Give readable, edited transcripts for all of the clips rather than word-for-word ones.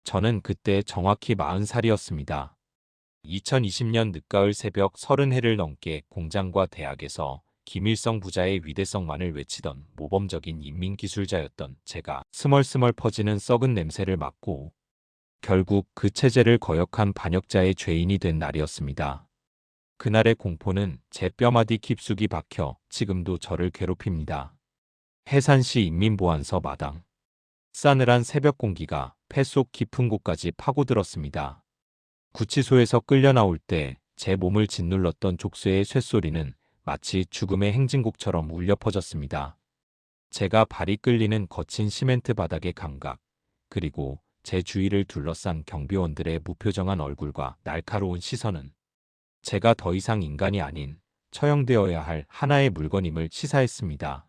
저는 그때 정확히 40살이었습니다. 2020년 늦가을 새벽 30해를 넘게 공장과 대학에서 김일성 부자의 위대성만을 외치던 모범적인 인민기술자였던 제가 스멀스멀 퍼지는 썩은 냄새를 맡고 결국 그 체제를 거역한 반역자의 죄인이 된 날이었습니다. 그날의 공포는 제 뼈마디 깊숙이 박혀 지금도 저를 괴롭힙니다. 해산시 인민보안서 마당. 싸늘한 새벽 공기가 폐 속 깊은 곳까지 파고들었습니다. 구치소에서 끌려 나올 때 제 몸을 짓눌렀던 족쇄의 쇳소리는 마치 죽음의 행진곡처럼 울려 퍼졌습니다. 제가 발이 끌리는 거친 시멘트 바닥의 감각, 그리고 제 주위를 둘러싼 경비원들의 무표정한 얼굴과 날카로운 시선은 제가 더 이상 인간이 아닌 처형되어야 할 하나의 물건임을 시사했습니다.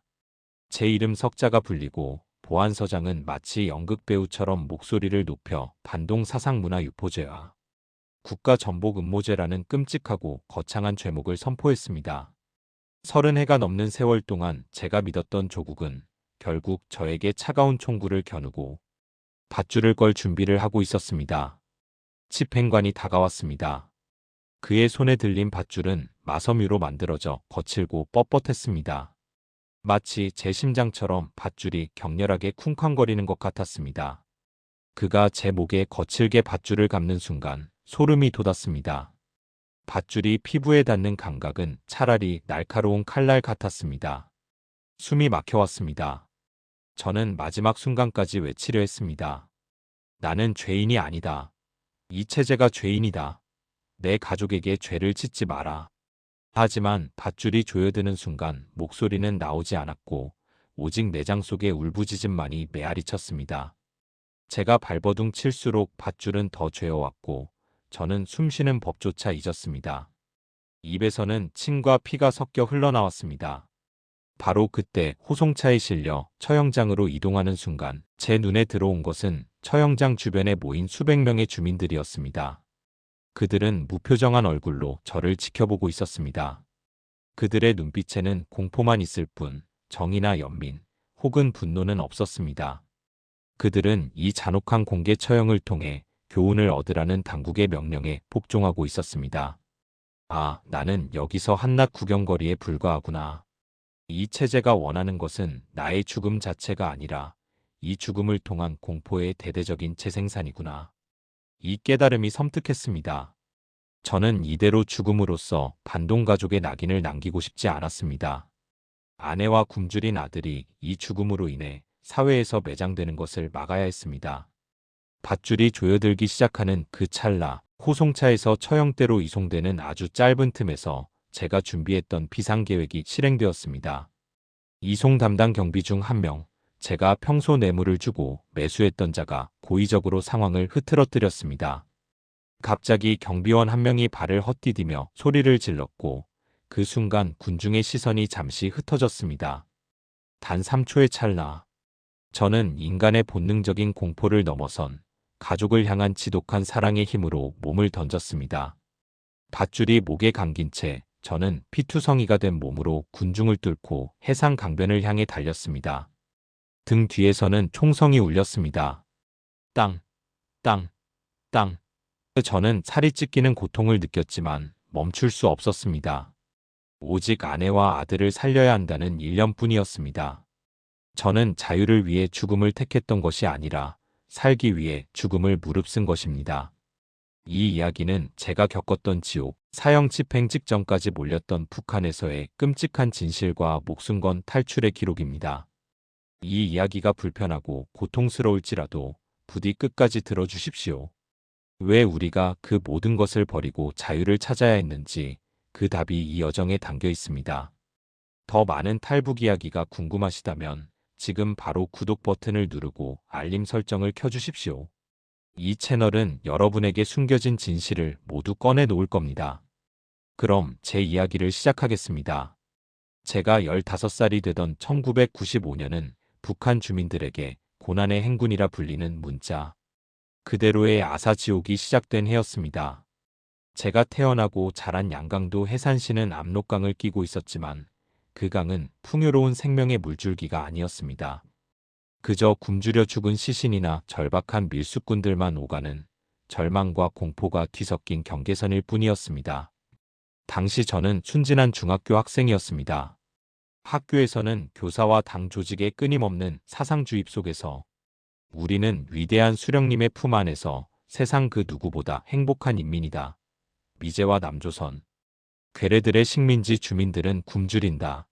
제 이름 석자가 불리고 보안서장은 마치 연극배우처럼 목소리를 높여 반동 사상문화 유포죄와 국가전복 음모죄라는 끔찍하고 거창한 죄목을 선포했습니다. 30해가 넘는 세월 동안 제가 믿었던 조국은 결국 저에게 차가운 총구를 겨누고 밧줄을 걸 준비를 하고 있었습니다. 집행관이 다가왔습니다. 그의 손에 들린 밧줄은 마섬유로 만들어져 거칠고 뻣뻣했습니다. 마치 제 심장처럼 밧줄이 격렬하게 쿵쾅거리는 것 같았습니다. 그가 제 목에 거칠게 밧줄을 감는 순간 소름이 돋았습니다. 밧줄이 피부에 닿는 감각은 차라리 날카로운 칼날 같았습니다. 숨이 막혀왔습니다. 저는 마지막 순간까지 외치려 했습니다. 나는 죄인이 아니다. 이 체제가 죄인이다. 내 가족에게 죄를 짓지 마라. 하지만 밧줄이 조여드는 순간 목소리는 나오지 않았고 오직 내장 속의 울부짖음만이 메아리쳤습니다. 제가 발버둥 칠수록 밧줄은 더 죄어왔고 저는 숨쉬는 법조차 잊었습니다. 입에서는 침과 피가 섞여 흘러나왔습니다. 바로 그때 호송차에 실려 처형장으로 이동하는 순간 제 눈에 들어온 것은 처형장 주변에 모인 수백 명의 주민들이었습니다. 그들은 무표정한 얼굴로 저를 지켜보고 있었습니다. 그들의 눈빛에는 공포만 있을 뿐 정의나 연민 혹은 분노는 없었습니다. 그들은 이 잔혹한 공개 처형을 통해 교훈을 얻으라는 당국의 명령에 복종하고 있었습니다. 아, 나는 여기서 한낱 구경거리에 불과하구나. 이 체제가 원하는 것은 나의 죽음 자체가 아니라 이 죽음을 통한 공포의 대대적인 재생산이구나. 이 깨달음이 섬뜩했습니다. 저는 이대로 죽음으로써 반동가족의 낙인을 남기고 싶지 않았습니다. 아내와 굶주린 아들이 이 죽음으로 인해 사회에서 매장되는 것을 막아야 했습니다. 밧줄이 조여들기 시작하는 그 찰나, 호송차에서 처형대로 이송되는 아주 짧은 틈에서 제가 준비했던 비상계획이 실행되었습니다. 이송 담당 경비 중 한 명, 제가 평소 뇌물을 주고 매수했던 자가 고의적으로 상황을 흐트러뜨렸습니다. 갑자기 경비원 한 명이 발을 헛디디며 소리를 질렀고 그 순간 군중의 시선이 잠시 흩어졌습니다. 단 3초의 찰나, 저는 인간의 본능적인 공포를 넘어선 가족을 향한 지독한 사랑의 힘으로 몸을 던졌습니다. 밧줄이 목에 감긴 채 저는 피투성이가 된 몸으로 군중을 뚫고 해상 강변을 향해 달렸습니다. 등 뒤에서는 총성이 울렸습니다. 땅, 땅, 땅. 저는 살이 찢기는 고통을 느꼈지만 멈출 수 없었습니다. 오직 아내와 아들을 살려야 한다는 일념뿐이었습니다. 저는 자유를 위해 죽음을 택했던 것이 아니라 살기 위해 죽음을 무릅쓴 것입니다. 이 이야기는 제가 겪었던 지옥, 사형 집행 직전까지 몰렸던 북한에서의 끔찍한 진실과 목숨 건 탈출의 기록입니다. 이 이야기가 불편하고 고통스러울지라도 부디 끝까지 들어주십시오. 왜 우리가 그 모든 것을 버리고 자유를 찾아야 했는지 그 답이 이 여정에 담겨 있습니다. 더 많은 탈북 이야기가 궁금하시다면 지금 바로 구독 버튼을 누르고 알림 설정을 켜주십시오. 이 채널은 여러분에게 숨겨진 진실을 모두 꺼내 놓을 겁니다. 그럼 제 이야기를 시작하겠습니다. 제가 15살이 되던 1995년은 북한 주민들에게 고난의 행군이라 불리는 문자 그대로의 아사지옥이 시작된 해였습니다. 제가 태어나고 자란 양강도 해산시는 압록강을 끼고 있었지만 그 강은 풍요로운 생명의 물줄기가 아니었습니다. 그저 굶주려 죽은 시신이나 절박한 밀수꾼들만 오가는 절망과 공포가 뒤섞인 경계선일 뿐이었습니다. 당시 저는 순진한 중학교 학생이었습니다. 학교에서는 교사와 당 조직의 끊임없는 사상 주입 속에서 우리는 위대한 수령님의 품 안에서 세상 그 누구보다 행복한 인민이다. 미제와 남조선, 괴뢰들의 식민지 주민들은 굶주린다.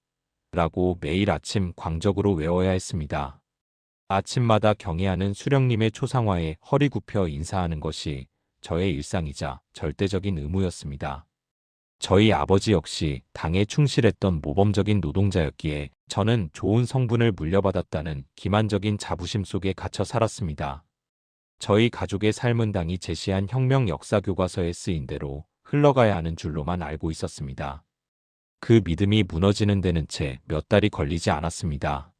라고 매일 아침 광적으로 외워야 했습니다. 아침마다 경애하는 수령님의 초상화에 허리 굽혀 인사하는 것이 저의 일상이자 절대적인 의무였습니다. 저희 아버지 역시 당에 충실했던 모범적인 노동자였기에 저는 좋은 성분을 물려받았다는 기만적인 자부심 속에 갇혀 살았습니다. 저희 가족의 삶은 당이 제시한 혁명 역사 교과서에 쓰인 대로 흘러가야 하는 줄로만 알고 있었습니다. 그 믿음이 무너지는 데는 채 몇 달이 걸리지 않았습니다.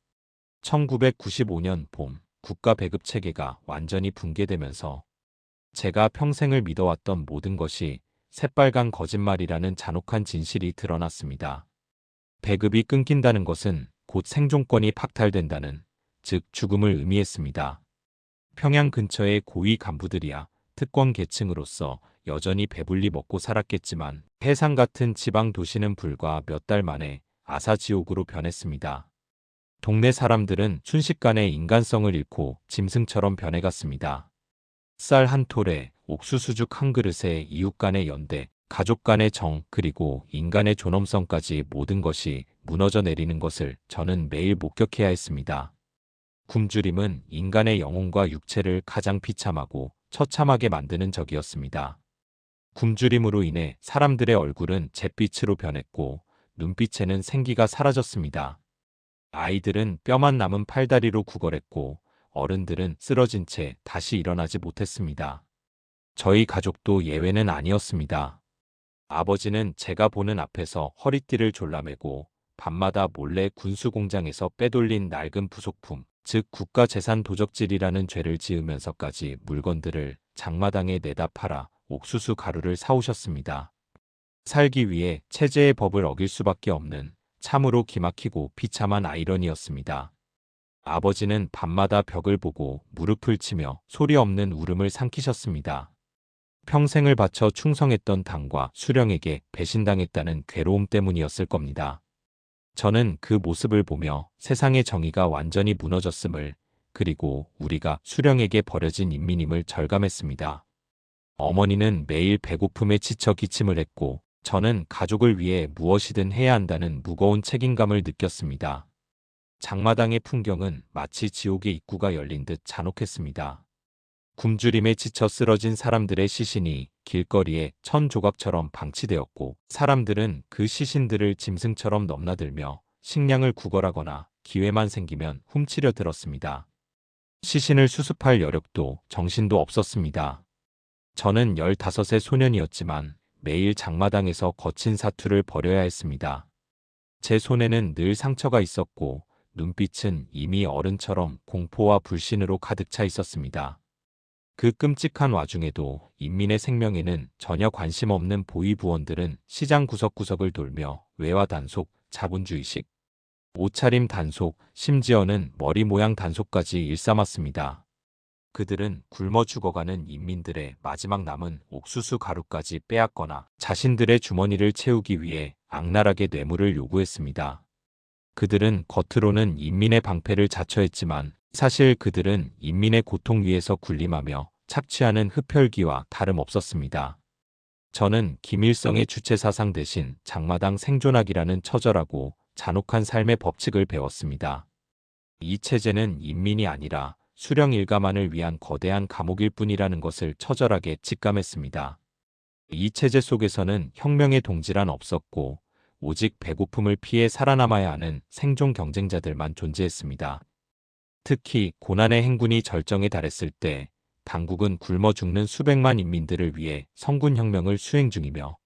1995년 봄, 국가 배급 체계가 완전히 붕괴되면서 제가 평생을 믿어왔던 모든 것이 새빨간 거짓말이라는 잔혹한 진실이 드러났습니다. 배급이 끊긴다는 것은 곧 생존권이 박탈된다는, 즉 죽음을 의미했습니다. 평양 근처의 고위 간부들이야 특권 계층으로서 여전히 배불리 먹고 살았겠지만 해상 같은 지방 도시는 불과 몇 달 만에 아사지옥으로 변했습니다. 동네 사람들은 순식간에 인간성을 잃고 짐승처럼 변해갔습니다. 쌀 한 톨에 옥수수죽 한 그릇에 이웃 간의 연대, 가족 간의 정, 그리고 인간의 존엄성까지 모든 것이 무너져 내리는 것을 저는 매일 목격해야 했습니다. 굶주림은 인간의 영혼과 육체를 가장 비참하고 처참하게 만드는 적이었습니다. 굶주림으로 인해 사람들의 얼굴은 잿빛으로 변했고 눈빛에는 생기가 사라졌습니다. 아이들은 뼈만 남은 팔다리로 구걸했고 어른들은 쓰러진 채 다시 일어나지 못했습니다. 저희 가족도 예외는 아니었습니다. 아버지는 제가 보는 앞에서 허리띠를 졸라매고 밤마다 몰래 군수공장에서 빼돌린 낡은 부속품, 즉 국가재산 도적질이라는 죄를 지으면서까지 물건들을 장마당에 내다 팔아 옥수수 가루를 사오셨습니다. 살기 위해 체제의 법을 어길 수밖에 없는 참으로 기막히고 비참한 아이러니였습니다. 아버지는 밤마다 벽을 보고 무릎을 치며 소리 없는 울음을 삼키셨습니다. 평생을 바쳐 충성했던 당과 수령에게 배신당했다는 괴로움 때문이었을 겁니다. 저는 그 모습을 보며 세상의 정의가 완전히 무너졌음을, 그리고 우리가 수령에게 버려진 인민임을 절감했습니다. 어머니는 매일 배고픔에 지쳐 기침을 했고 저는 가족을 위해 무엇이든 해야 한다는 무거운 책임감을 느꼈습니다. 장마당의 풍경은 마치 지옥의 입구가 열린 듯 잔혹했습니다. 굶주림에 지쳐 쓰러진 사람들의 시신이 길거리에 천 조각처럼 방치되었고 사람들은 그 시신들을 짐승처럼 넘나들며 식량을 구걸하거나 기회만 생기면 훔치려 들었습니다. 시신을 수습할 여력도 정신도 없었습니다. 저는 15의 소년이었지만 매일 장마당에서 거친 사투를 벌여야 했습니다. 제 손에는 늘 상처가 있었고 눈빛은 이미 어른처럼 공포와 불신으로 가득 차 있었습니다. 그 끔찍한 와중에도 인민의 생명에는 전혀 관심 없는 보위부원들은 시장 구석구석을 돌며 외화 단속, 자본주의식, 옷차림 단속, 심지어는 머리 모양 단속까지 일삼았습니다. 그들은 굶어 죽어가는 인민들의 마지막 남은 옥수수 가루까지 빼앗거나 자신들의 주머니를 채우기 위해 악랄하게 뇌물을 요구했습니다. 그들은 겉으로는 인민의 방패를 자처했지만 사실 그들은 인민의 고통 위에서 군림하며 착취하는 흡혈귀와 다름없었습니다. 저는 김일성의 주체사상 대신 장마당 생존학이라는 처절하고 잔혹한 삶의 법칙을 배웠습니다. 이 체제는 인민이 아니라 수령 일가만을 위한 거대한 감옥일 뿐이라는 것을 처절하게 직감했습니다. 이 체제 속에서는 혁명의 동지란 없었고 오직 배고픔을 피해 살아남아야 하는 생존 경쟁자들만 존재했습니다. 특히 고난의 행군이 절정에 달했을 때 당국은 굶어 죽는 수백만 인민들을 위해 성군혁명을 수행 중이며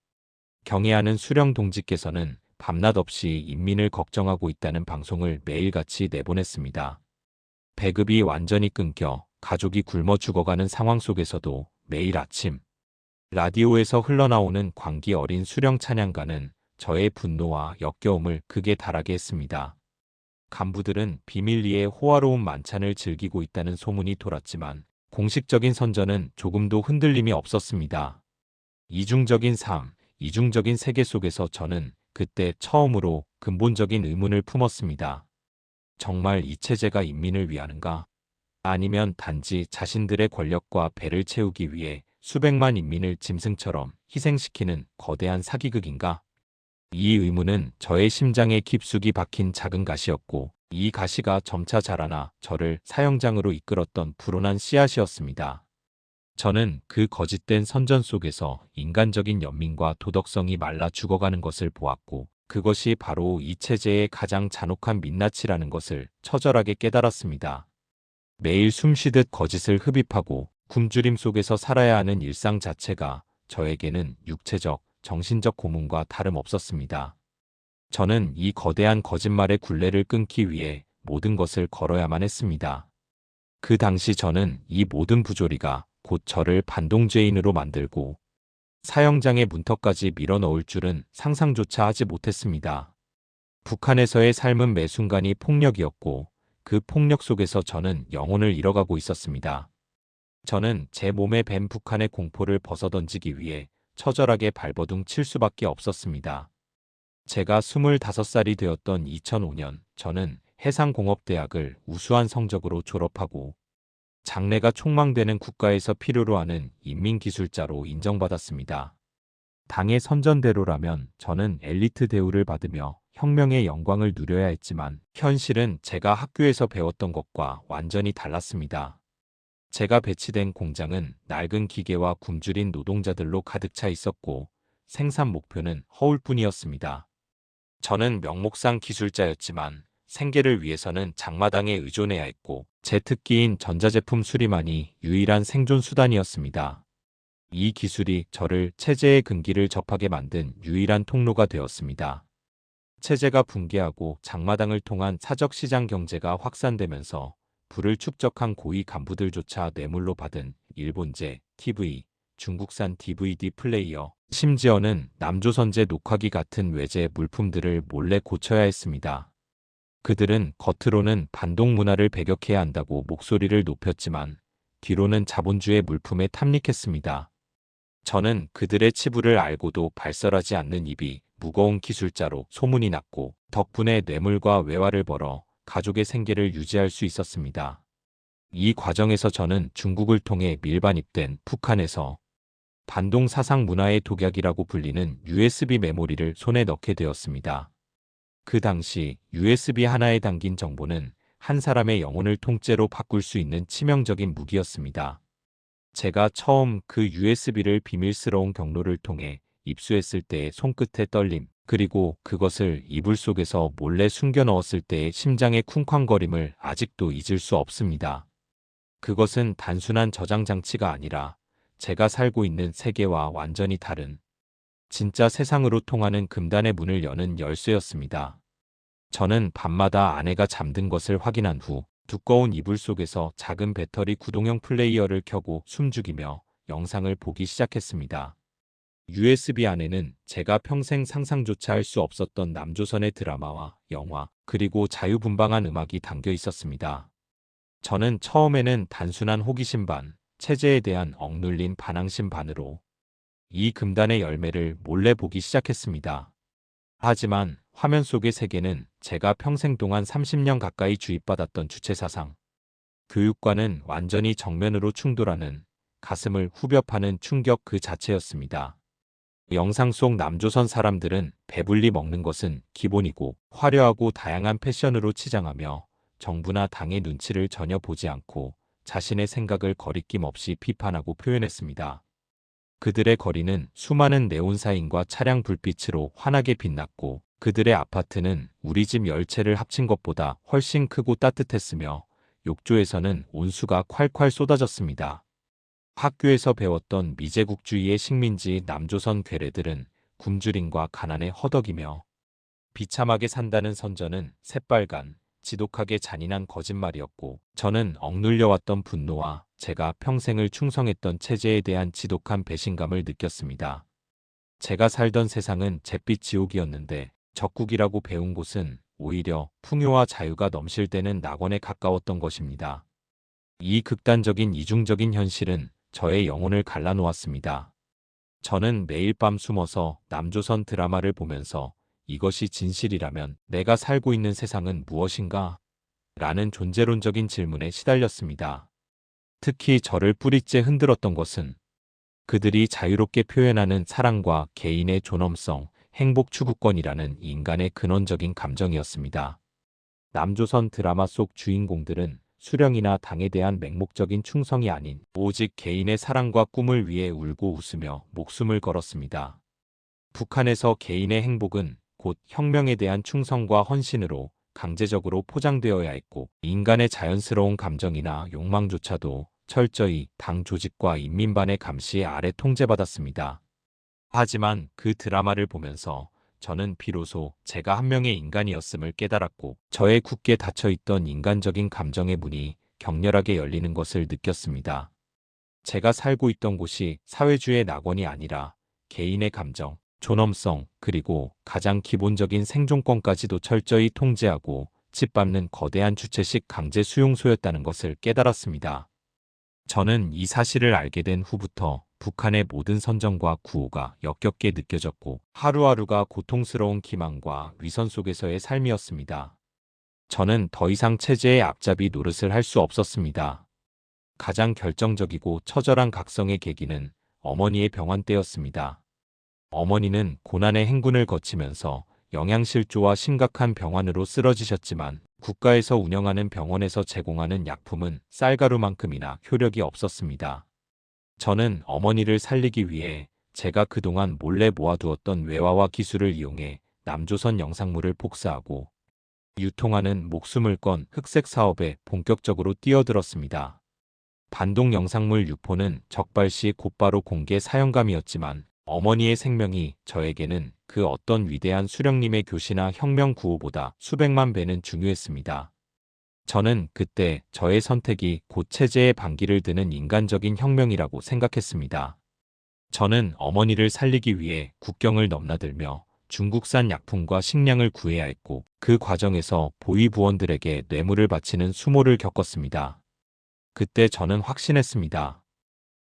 경애하는 수령 동지께서는 밤낮 없이 인민을 걱정하고 있다는 방송을 매일같이 내보냈습니다. 배급이 완전히 끊겨 가족이 굶어 죽어가는 상황 속에서도 매일 아침 라디오에서 흘러나오는 광기 어린 수령 찬양가는 저의 분노와 역겨움을 극에 달하게 했습니다. 간부들은 비밀리에 호화로운 만찬을 즐기고 있다는 소문이 돌았지만 공식적인 선전은 조금도 흔들림이 없었습니다. 이중적인 삶, 이중적인 세계 속에서 저는 그때 처음으로 근본적인 의문을 품었습니다. 정말 이 체제가 인민을 위하는가? 아니면 단지 자신들의 권력과 배를 채우기 위해 수백만 인민을 짐승처럼 희생시키는 거대한 사기극인가? 이 의문은 저의 심장에 깊숙이 박힌 작은 가시였고, 이 가시가 점차 자라나 저를 사형장으로 이끌었던 불온한 씨앗이었습니다. 저는 그 거짓된 선전 속에서 인간적인 연민과 도덕성이 말라 죽어가는 것을 보았고, 그것이 바로 이 체제의 가장 잔혹한 민낯이라는 것을 처절하게 깨달았습니다. 매일 숨쉬듯 거짓을 흡입하고 굶주림 속에서 살아야 하는 일상 자체가 저에게는 육체적, 정신적 고문과 다름없었습니다. 저는 이 거대한 거짓말의 굴레를 끊기 위해 모든 것을 걸어야만 했습니다. 그 당시 저는 이 모든 부조리가 곧 저를 반동죄인으로 만들고 사형장의 문턱까지 밀어넣을 줄은 상상조차 하지 못했습니다. 북한에서의 삶은 매 순간이 폭력이었고 그 폭력 속에서 저는 영혼을 잃어가고 있었습니다. 저는 제 몸에 밴 북한의 공포를 벗어던지기 위해 처절하게 발버둥 칠 수밖에 없었습니다. 제가 25살이 되었던 2005년 저는 해상공업대학을 우수한 성적으로 졸업하고 장래가 촉망되는 국가에서 필요로 하는 인민기술자로 인정받았습니다. 당의 선전대로라면 저는 엘리트 대우를 받으며 혁명의 영광을 누려야 했지만 현실은 제가 학교에서 배웠던 것과 완전히 달랐습니다. 제가 배치된 공장은 낡은 기계와 굶주린 노동자들로 가득 차 있었고 생산 목표는 허울뿐이었습니다. 저는 명목상 기술자였지만 생계를 위해서는 장마당에 의존해야 했고 제 특기인 전자제품 수리만이 유일한 생존 수단이었습니다. 이 기술이 저를 체제의 근기를 접하게 만든 유일한 통로가 되었습니다. 체제가 붕괴하고 장마당을 통한 사적 시장 경제가 확산되면서 부를 축적한 고위 간부들조차 뇌물로 받은 일본제 TV, 중국산 DVD 플레이어, 심지어는 남조선제 녹화기 같은 외제 물품들을 몰래 고쳐야 했습니다. 그들은 겉으로는 반동 문화를 배격해야 한다고 목소리를 높였지만 뒤로는 자본주의 물품에 탐닉했습니다. 저는 그들의 치부를 알고도 발설하지 않는 입이 무거운 기술자로 소문이 났고 덕분에 뇌물과 외화를 벌어 가족의 생계를 유지할 수 있었습니다. 이 과정에서 저는 중국을 통해 밀반입된 북한에서 반동 사상 문화의 독약이라고 불리는 USB 메모리를 손에 넣게 되었습니다. 그 당시 USB 하나에 담긴 정보는 한 사람의 영혼을 통째로 바꿀 수 있는 치명적인 무기였습니다. 제가 처음 그 USB를 비밀스러운 경로를 통해 입수했을 때의 손끝의 떨림, 그리고 그것을 이불 속에서 몰래 숨겨 넣었을 때의 심장의 쿵쾅거림을 아직도 잊을 수 없습니다. 그것은 단순한 저장 장치가 아니라 제가 살고 있는 세계와 완전히 다른 진짜 세상으로 통하는 금단의 문을 여는 열쇠였습니다. 저는 밤마다 아내가 잠든 것을 확인한 후 두꺼운 이불 속에서 작은 배터리 구동형 플레이어를 켜고 숨죽이며 영상을 보기 시작했습니다. USB 안에는 제가 평생 상상조차 할 수 없었던 남조선의 드라마와 영화, 그리고 자유분방한 음악이 담겨 있었습니다. 저는 처음에는 단순한 호기심 반, 체제에 대한 억눌린 반항심 반으로 이 금단의 열매를 몰래 보기 시작했습니다. 하지만 화면 속의 세계는 제가 평생 동안 30년 가까이 주입받았던 주체사상, 교육과는 완전히 정면으로 충돌하는 가슴을 후벼 파는 충격 그 자체였습니다. 영상 속 남조선 사람들은 배불리 먹는 것은 기본이고 화려하고 다양한 패션으로 치장하며 정부나 당의 눈치를 전혀 보지 않고 자신의 생각을 거리낌 없이 비판하고 표현했습니다. 그들의 거리는 수많은 네온사인과 차량 불빛으로 환하게 빛났고 그들의 아파트는 우리 집 10채를 합친 것보다 훨씬 크고 따뜻했으며 욕조에서는 온수가 콸콸 쏟아졌습니다. 학교에서 배웠던 미제국주의의 식민지 남조선 괴뢰들은 굶주림과 가난에 허덕이며 비참하게 산다는 선전은 새빨간, 지독하게 잔인한 거짓말이었고 저는 억눌려왔던 분노와 제가 평생을 충성했던 체제에 대한 지독한 배신감을 느꼈습니다. 제가 살던 세상은 잿빛 지옥이었는데 적국이라고 배운 곳은 오히려 풍요와 자유가 넘실 때는 낙원에 가까웠던 것입니다. 이 극단적인 이중적인 현실은 저의 영혼을 갈라놓았습니다. 저는 매일 밤 숨어서 남조선 드라마를 보면서 이것이 진실이라면 내가 살고 있는 세상은 무엇인가? 라는 존재론적인 질문에 시달렸습니다. 특히 저를 뿌리째 흔들었던 것은 그들이 자유롭게 표현하는 사랑과 개인의 존엄성, 행복 추구권이라는 인간의 근원적인 감정이었습니다. 남조선 드라마 속 주인공들은 수령이나 당에 대한 맹목적인 충성이 아닌 오직 개인의 사랑과 꿈을 위해 울고 웃으며 목숨을 걸었습니다. 북한에서 개인의 행복은 곧 혁명에 대한 충성과 헌신으로 강제적으로 포장되어야 했고 인간의 자연스러운 감정이나 욕망조차도 철저히 당 조직과 인민반의 감시 아래 통제받았습니다. 하지만 그 드라마를 보면서 저는 비로소 제가 한 명의 인간이었음을 깨달았고 저의 굳게 닫혀있던 인간적인 감정의 문이 격렬하게 열리는 것을 느꼈습니다. 제가 살고 있던 곳이 사회주의 낙원이 아니라 개인의 감정, 존엄성, 그리고 가장 기본적인 생존권까지도 철저히 통제하고 짓밟는 거대한 주체식 강제 수용소였다는 것을 깨달았습니다. 저는 이 사실을 알게 된 후부터 북한의 모든 선정과 구호가 역겹게 느껴졌고 하루하루가 고통스러운 기만과 위선 속에서의 삶이었습니다. 저는 더 이상 체제의 앞잡이 노릇을 할 수 없었습니다. 가장 결정적이고 처절한 각성의 계기는 어머니의 병환 때였습니다. 어머니는 고난의 행군을 거치면서 영양실조와 심각한 병환으로 쓰러지셨지만 국가에서 운영하는 병원에서 제공하는 약품은 쌀가루만큼이나 효력이 없었습니다. 저는 어머니를 살리기 위해 제가 그동안 몰래 모아두었던 외화와 기술을 이용해 남조선 영상물을 복사하고 유통하는 목숨을 건 흑색 사업에 본격적으로 뛰어들었습니다. 반동 영상물 유포는 적발시 곧바로 공개 사형감이었지만 어머니의 생명이 저에게는 그 어떤 위대한 수령님의 교시나 혁명 구호보다 수백만 배는 중요했습니다. 저는 그때 저의 선택이 곧 체제의 반기를 드는 인간적인 혁명이라고 생각했습니다. 저는 어머니를 살리기 위해 국경을 넘나들며 중국산 약품과 식량을 구해야 했고 그 과정에서 보위부원들에게 뇌물을 바치는 수모를 겪었습니다. 그때 저는 확신했습니다.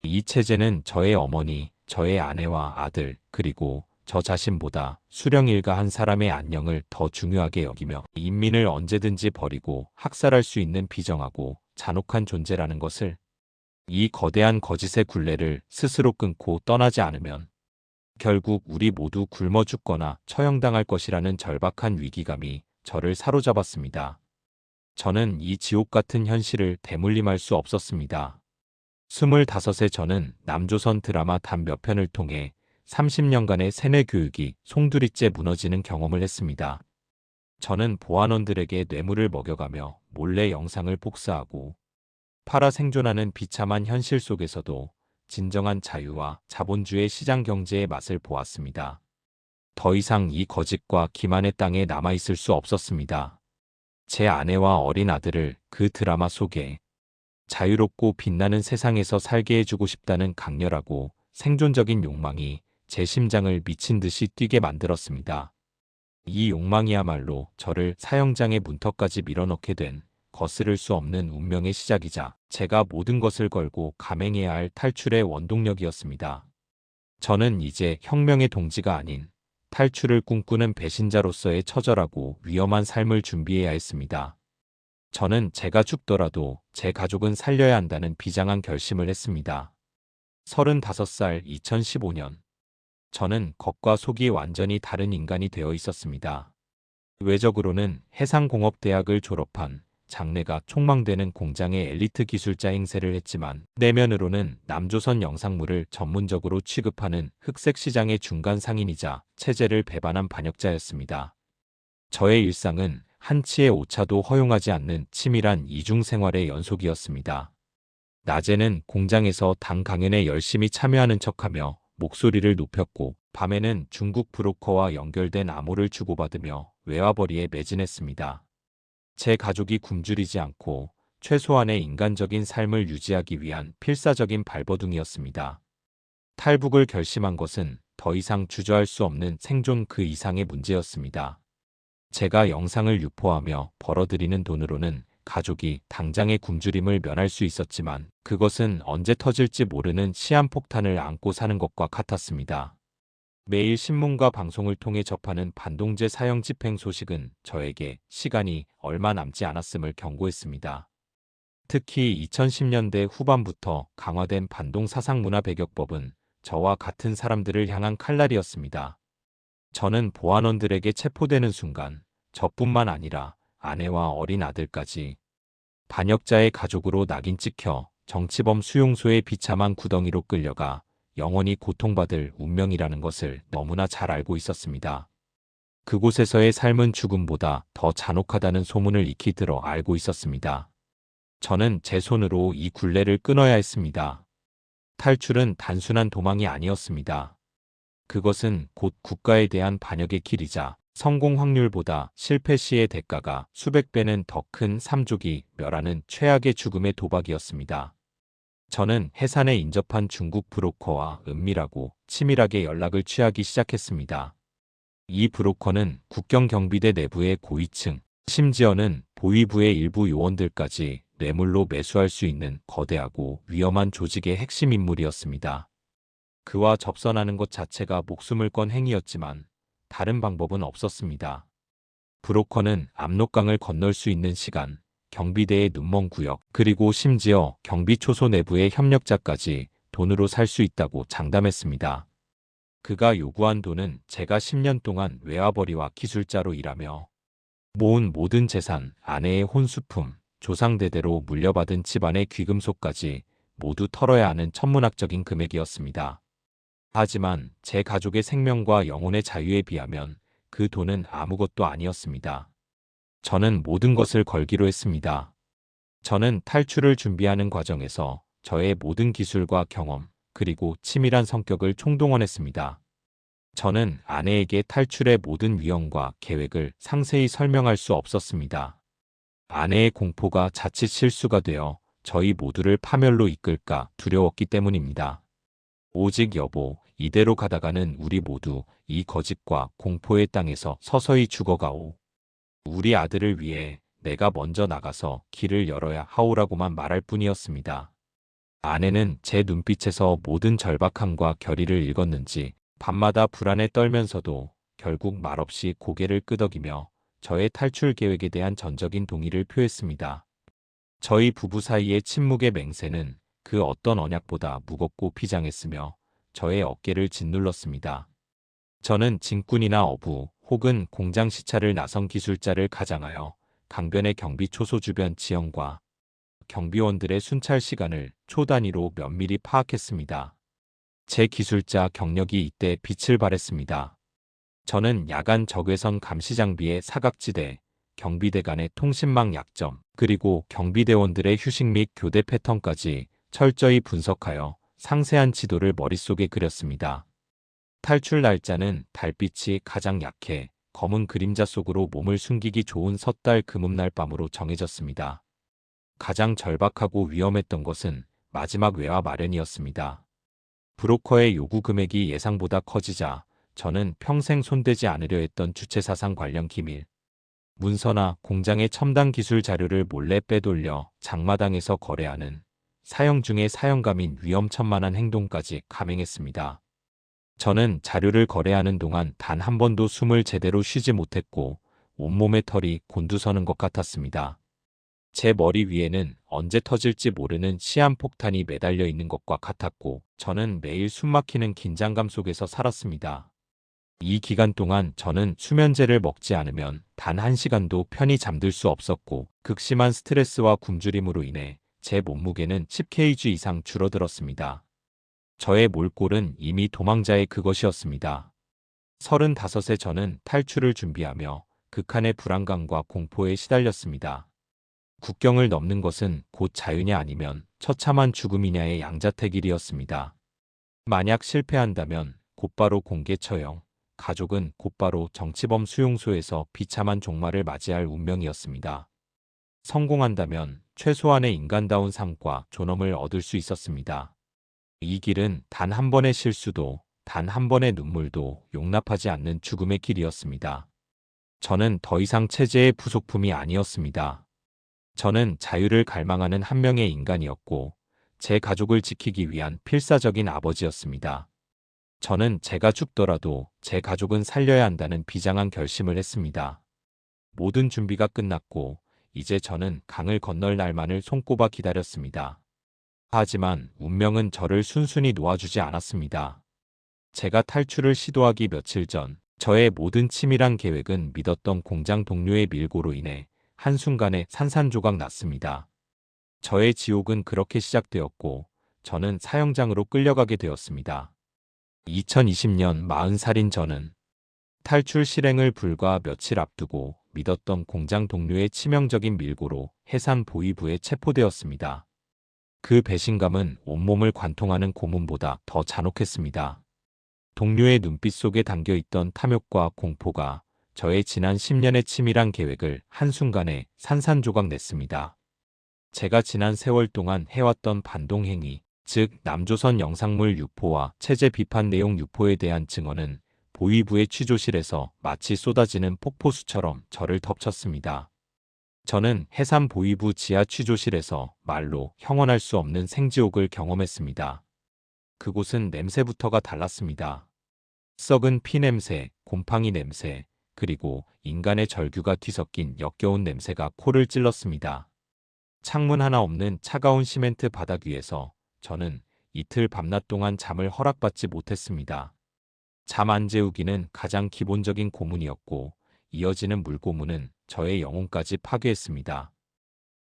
이 체제는 저의 어머니, 저의 아내와 아들, 그리고 저 자신보다 수령 일가 한 사람의 안녕을 더 중요하게 여기며 인민을 언제든지 버리고 학살할 수 있는 비정하고 잔혹한 존재라는 것을 이 거대한 거짓의 굴레를 스스로 끊고 떠나지 않으면 결국 우리 모두 굶어 죽거나 처형당할 것이라는 절박한 위기감이 저를 사로잡았습니다. 저는 이 지옥 같은 현실을 대물림할 수 없었습니다. 25세 저는 남조선 드라마 단 몇 편을 통해 30년간의 세뇌 교육이 송두리째 무너지는 경험을 했습니다. 저는 보안원들에게 뇌물을 먹여가며 몰래 영상을 복사하고 팔아 생존하는 비참한 현실 속에서도 진정한 자유와 자본주의 시장 경제의 맛을 보았습니다. 더 이상 이 거짓과 기만의 땅에 남아있을 수 없었습니다. 제 아내와 어린 아들을 그 드라마 속에 자유롭고 빛나는 세상에서 살게 해주고 싶다는 강렬하고 생존적인 욕망이 제 심장을 미친 듯이 뛰게 만들었습니다. 이 욕망이야말로 저를 사형장의 문턱까지 밀어넣게 된 거스를 수 없는 운명의 시작이자 제가 모든 것을 걸고 감행해야 할 탈출의 원동력이었습니다. 저는 이제 혁명의 동지가 아닌 탈출을 꿈꾸는 배신자로서의 처절하고 위험한 삶을 준비해야 했습니다. 저는 제가 죽더라도 제 가족은 살려야 한다는 비장한 결심을 했습니다. 35살 2015년. 저는 겉과 속이 완전히 다른 인간이 되어 있었습니다. 외적으로는 해상공업대학을 졸업한 장래가 촉망되는 공장의 엘리트 기술자 행세를 했지만 내면으로는 남조선 영상물을 전문적으로 취급하는 흑색 시장의 중간 상인이자 체제를 배반한 반역자였습니다. 저의 일상은 한치의 오차도 허용하지 않는 치밀한 이중 생활의 연속이었습니다. 낮에는 공장에서 당 강연에 열심히 참여하는 척하며 목소리를 높였고 밤에는 중국 브로커와 연결된 암호를 주고받으며 외화벌이에 매진했습니다. 제 가족이 굶주리지 않고 최소한의 인간적인 삶을 유지하기 위한 필사적인 발버둥이었습니다. 탈북을 결심한 것은 더 이상 주저할 수 없는 생존 그 이상의 문제였습니다. 제가 영상을 유포하며 벌어들이는 돈으로는 가족이 당장의 굶주림을 면할 수 있었지만 그것은 언제 터질지 모르는 시한폭탄을 안고 사는 것과 같았습니다. 매일 신문과 방송을 통해 접하는 반동제 사형 집행 소식은 저에게 시간이 얼마 남지 않았음을 경고했습니다. 특히 2010년대 후반부터 강화된 반동 사상문화 배격법은 저와 같은 사람들을 향한 칼날이었습니다. 저는 보안원들에게 체포되는 순간 저뿐만 아니라 아내와 어린 아들까지 반역자의 가족으로 낙인 찍혀 정치범 수용소의 비참한 구덩이로 끌려가 영원히 고통받을 운명이라는 것을 너무나 잘 알고 있었습니다. 그곳에서의 삶은 죽음보다 더 잔혹하다는 소문을 익히 들어 알고 있었습니다. 저는 제 손으로 이 굴레를 끊어야 했습니다. 탈출은 단순한 도망이 아니었습니다. 그것은 곧 국가에 대한 반역의 길이자 성공 확률보다 실패 시의 대가가 수백 배는 더 큰 삼족이 멸하는 최악의 죽음의 도박이었습니다. 저는 해산에 인접한 중국 브로커와 은밀하고 치밀하게 연락을 취하기 시작했습니다. 이 브로커는 국경 경비대 내부의 고위층, 심지어는 보위부의 일부 요원들까지 뇌물로 매수할 수 있는 거대하고 위험한 조직의 핵심 인물이었습니다. 그와 접선하는 것 자체가 목숨을 건 행위였지만 다른 방법은 없었습니다. 브로커는 압록강을 건널 수 있는 시간, 경비대의 눈먼 구역, 그리고 심지어 경비 초소 내부의 협력자까지 돈으로 살 수 있다고 장담했습니다. 그가 요구한 돈은 제가 10년 동안 외화벌이와 기술자로 일하며 모은 모든 재산, 아내의 혼수품, 조상대대로 물려받은 집안의 귀금속까지 모두 털어야 하는 천문학적인 금액이었습니다. 하지만 제 가족의 생명과 영혼의 자유에 비하면 그 돈은 아무것도 아니었습니다. 저는 모든 것을 걸기로 했습니다. 저는 탈출을 준비하는 과정에서 저의 모든 기술과 경험, 그리고 치밀한 성격을 총동원했습니다. 저는 아내에게 탈출의 모든 위험과 계획을 상세히 설명할 수 없었습니다. 아내의 공포가 자칫 실수가 되어 저희 모두를 파멸로 이끌까 두려웠기 때문입니다. 오직 여보, 이대로 가다가는 우리 모두 이 거짓과 공포의 땅에서 서서히 죽어가오. 우리 아들을 위해 내가 먼저 나가서 길을 열어야 하오라고만 말할 뿐이었습니다. 아내는 제 눈빛에서 모든 절박함과 결의를 읽었는지 밤마다 불안에 떨면서도 결국 말없이 고개를 끄덕이며 저의 탈출 계획에 대한 전적인 동의를 표했습니다. 저희 부부 사이의 침묵의 맹세는 그 어떤 언약보다 무겁고 비장했으며 저의 어깨를 짓눌렀습니다. 저는 짐꾼이나 어부 혹은 공장 시찰을 나선 기술자를 가장하여 강변의 경비 초소 주변 지형과 경비원들의 순찰 시간을 초 단위로 면밀히 파악했습니다. 제 기술자 경력이 이때 빛을 발했습니다. 저는 야간 적외선 감시 장비의 사각지대, 경비대 간의 통신망 약점, 그리고 경비대원들의 휴식 및 교대 패턴까지 철저히 분석하여 상세한 지도를 머릿속에 그렸습니다. 탈출 날짜는 달빛이 가장 약해 검은 그림자 속으로 몸을 숨기기 좋은 섣달 금음날 밤으로 정해졌습니다. 가장 절박하고 위험했던 것은 마지막 외화 마련이었습니다. 브로커의 요구 금액이 예상보다 커지자 저는 평생 손대지 않으려 했던 주체사상 관련 기밀, 문서나 공장의 첨단 기술 자료를 몰래 빼돌려 장마당에서 거래하는 사형 중의 사형감인 위험천만한 행동까지 감행했습니다. 저는 자료를 거래하는 동안 단 한 번도 숨을 제대로 쉬지 못했고 온몸의 털이 곤두서는 것 같았습니다. 제 머리 위에는 언제 터질지 모르는 시한폭탄이 매달려 있는 것과 같았고 저는 매일 숨막히는 긴장감 속에서 살았습니다. 이 기간 동안 저는 수면제를 먹지 않으면 단 1시간도 편히 잠들 수 없었고 극심한 스트레스와 굶주림으로 인해 제 몸무게는 10kg 이상 줄어들었습니다. 저의 몰골은 이미 도망자의 그것이었습니다. 35세 저는 탈출을 준비하며 극한의 불안감과 공포에 시달렸습니다. 국경을 넘는 것은 곧 자유냐 아니면 처참한 죽음이냐의 양자택일이었습니다. 만약 실패한다면 곧바로 공개 처형, 가족은 곧바로 정치범 수용소에서 비참한 종말을 맞이할 운명이었습니다. 성공한다면 최소한의 인간다운 삶과 존엄을 얻을 수 있었습니다. 이 길은 단 한 번의 실수도, 단 한 번의 눈물도 용납하지 않는 죽음의 길이었습니다. 저는 더 이상 체제의 부속품이 아니었습니다. 저는 자유를 갈망하는 한 명의 인간이었고, 제 가족을 지키기 위한 필사적인 아버지였습니다. 저는 제가 죽더라도 제 가족은 살려야 한다는 비장한 결심을 했습니다. 모든 준비가 끝났고, 이제 저는 강을 건널 날만을 손꼽아 기다렸습니다. 하지만 운명은 저를 순순히 놓아주지 않았습니다. 제가 탈출을 시도하기 며칠 전, 저의 모든 치밀한 계획은 믿었던 공장 동료의 밀고로 인해 한순간에 산산조각 났습니다. 저의 지옥은 그렇게 시작되었고, 저는 사형장으로 끌려가게 되었습니다. 2020년 40살인 저는 탈출 실행을 불과 며칠 앞두고 믿었던 공장 동료의 치명적인 밀고로 해산 보위부에 체포되었습니다. 그 배신감은 온몸을 관통하는 고문보다 더 잔혹했습니다. 동료의 눈빛 속에 담겨있던 탐욕과 공포가 저의 지난 10년의 치밀한 계획을 한순간에 산산조각 냈습니다. 제가 지난 세월 동안 해왔던 반동행위, 즉 남조선 영상물 유포와 체제 비판 내용 유포에 대한 증언은 보위부의 취조실에서 마치 쏟아지는 폭포수처럼 저를 덮쳤습니다. 저는 해산 보위부 지하 취조실에서 말로 형언할 수 없는 생지옥을 경험했습니다. 그곳은 냄새부터가 달랐습니다. 썩은 피 냄새, 곰팡이 냄새, 그리고 인간의 절규가 뒤섞인 역겨운 냄새가 코를 찔렀습니다. 창문 하나 없는 차가운 시멘트 바닥 위에서 저는 이틀 밤낮 동안 잠을 허락받지 못했습니다. 잠 안 재우기는 가장 기본적인 고문이었고, 이어지는 물고문은 저의 영혼까지 파괴했습니다.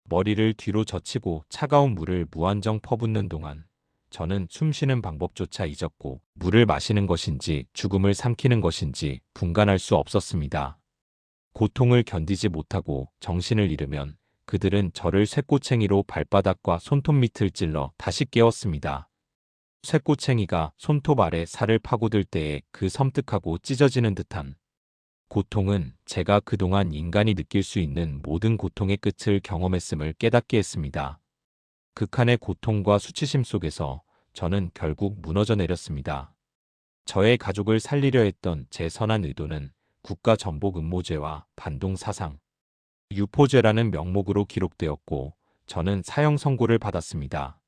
머리를 뒤로 젖히고 차가운 물을 무한정 퍼붓는 동안 저는 숨쉬는 방법조차 잊었고, 물을 마시는 것인지 죽음을 삼키는 것인지 분간할 수 없었습니다. 고통을 견디지 못하고 정신을 잃으면 그들은 저를 쇠꼬챙이로 발바닥과 손톱 밑을 찔러 다시 깨웠습니다. 쇠꼬챙이가 손톱 아래 살을 파고들 때에 그 섬뜩하고 찢어지는 듯한 고통은 제가 그동안 인간이 느낄 수 있는 모든 고통의 끝을 경험했음을 깨닫게 했습니다. 극한의 고통과 수치심 속에서 저는 결국 무너져 내렸습니다. 저의 가족을 살리려 했던 제 선한 의도는 국가전복 음모죄와 반동사상, 유포죄라는 명목으로 기록되었고, 저는 사형 선고를 받았습니다.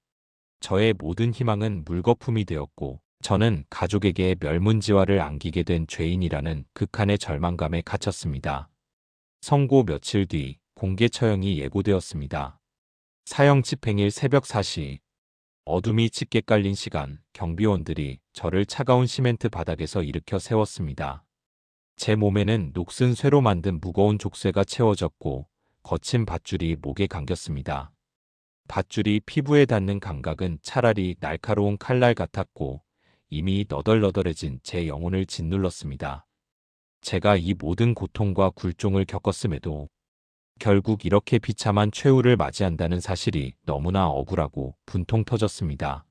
저의 모든 희망은 물거품이 되었고, 저는 가족에게 멸문지화를 안기게 된 죄인이라는 극한의 절망감에 갇혔습니다. 선고 며칠 뒤 공개 처형이 예고되었습니다. 사형 집행일 새벽 4시. 어둠이 짙게 깔린 시간, 경비원들이 저를 차가운 시멘트 바닥에서 일으켜 세웠습니다. 제 몸에는 녹슨 쇠로 만든 무거운 족쇄가 채워졌고, 거친 밧줄이 목에 감겼습니다. 밧줄이 피부에 닿는 감각은 차라리 날카로운 칼날 같았고, 이미 너덜너덜해진 제 영혼을 짓눌렀습니다. 제가 이 모든 고통과 굴종을 겪었음에도 결국 이렇게 비참한 최후를 맞이한다는 사실이 너무나 억울하고 분통 터졌습니다.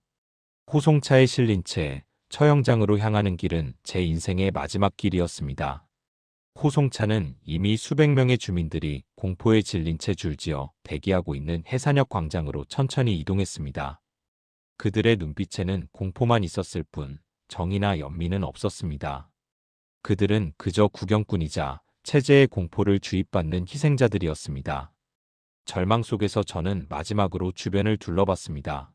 호송차에 실린 채 처형장으로 향하는 길은 제 인생의 마지막 길이었습니다. 호송차는 이미 수백 명의 주민들이 공포에 질린 채 줄지어 대기하고 있는 해산역 광장으로 천천히 이동했습니다. 그들의 눈빛에는 공포만 있었을 뿐 정의나 연민은 없었습니다. 그들은 그저 구경꾼이자 체제의 공포를 주입받는 희생자들이었습니다. 절망 속에서 저는 마지막으로 주변을 둘러봤습니다.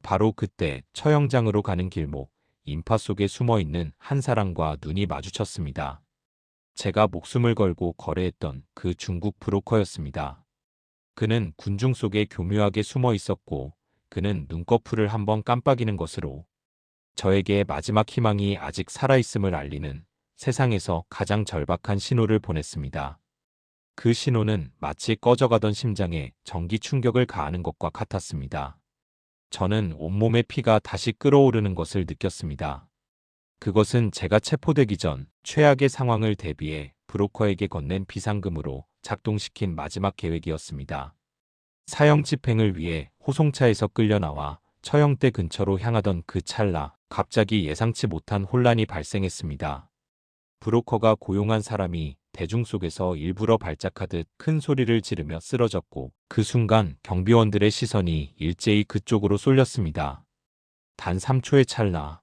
바로 그때 처형장으로 가는 길목, 인파 속에 숨어있는 한 사람과 눈이 마주쳤습니다. 제가 목숨을 걸고 거래했던 그 중국 브로커였습니다. 그는 군중 속에 교묘하게 숨어 있었고, 그는 눈꺼풀을 한번 깜빡이는 것으로 저에게 마지막 희망이 아직 살아있음을 알리는 세상에서 가장 절박한 신호를 보냈습니다. 그 신호는 마치 꺼져가던 심장에 전기 충격을 가하는 것과 같았습니다. 저는 온몸의 피가 다시 끓어오르는 것을 느꼈습니다. 그것은 제가 체포되기 전 최악의 상황을 대비해 브로커에게 건넨 비상금으로 작동시킨 마지막 계획이었습니다. 사형 집행을 위해 호송차에서 끌려 나와 처형대 근처로 향하던 그 찰나, 갑자기 예상치 못한 혼란이 발생했습니다. 브로커가 고용한 사람이 대중 속에서 일부러 발작하듯 큰 소리를 지르며 쓰러졌고, 그 순간 경비원들의 시선이 일제히 그쪽으로 쏠렸습니다. 단 3초의 찰나,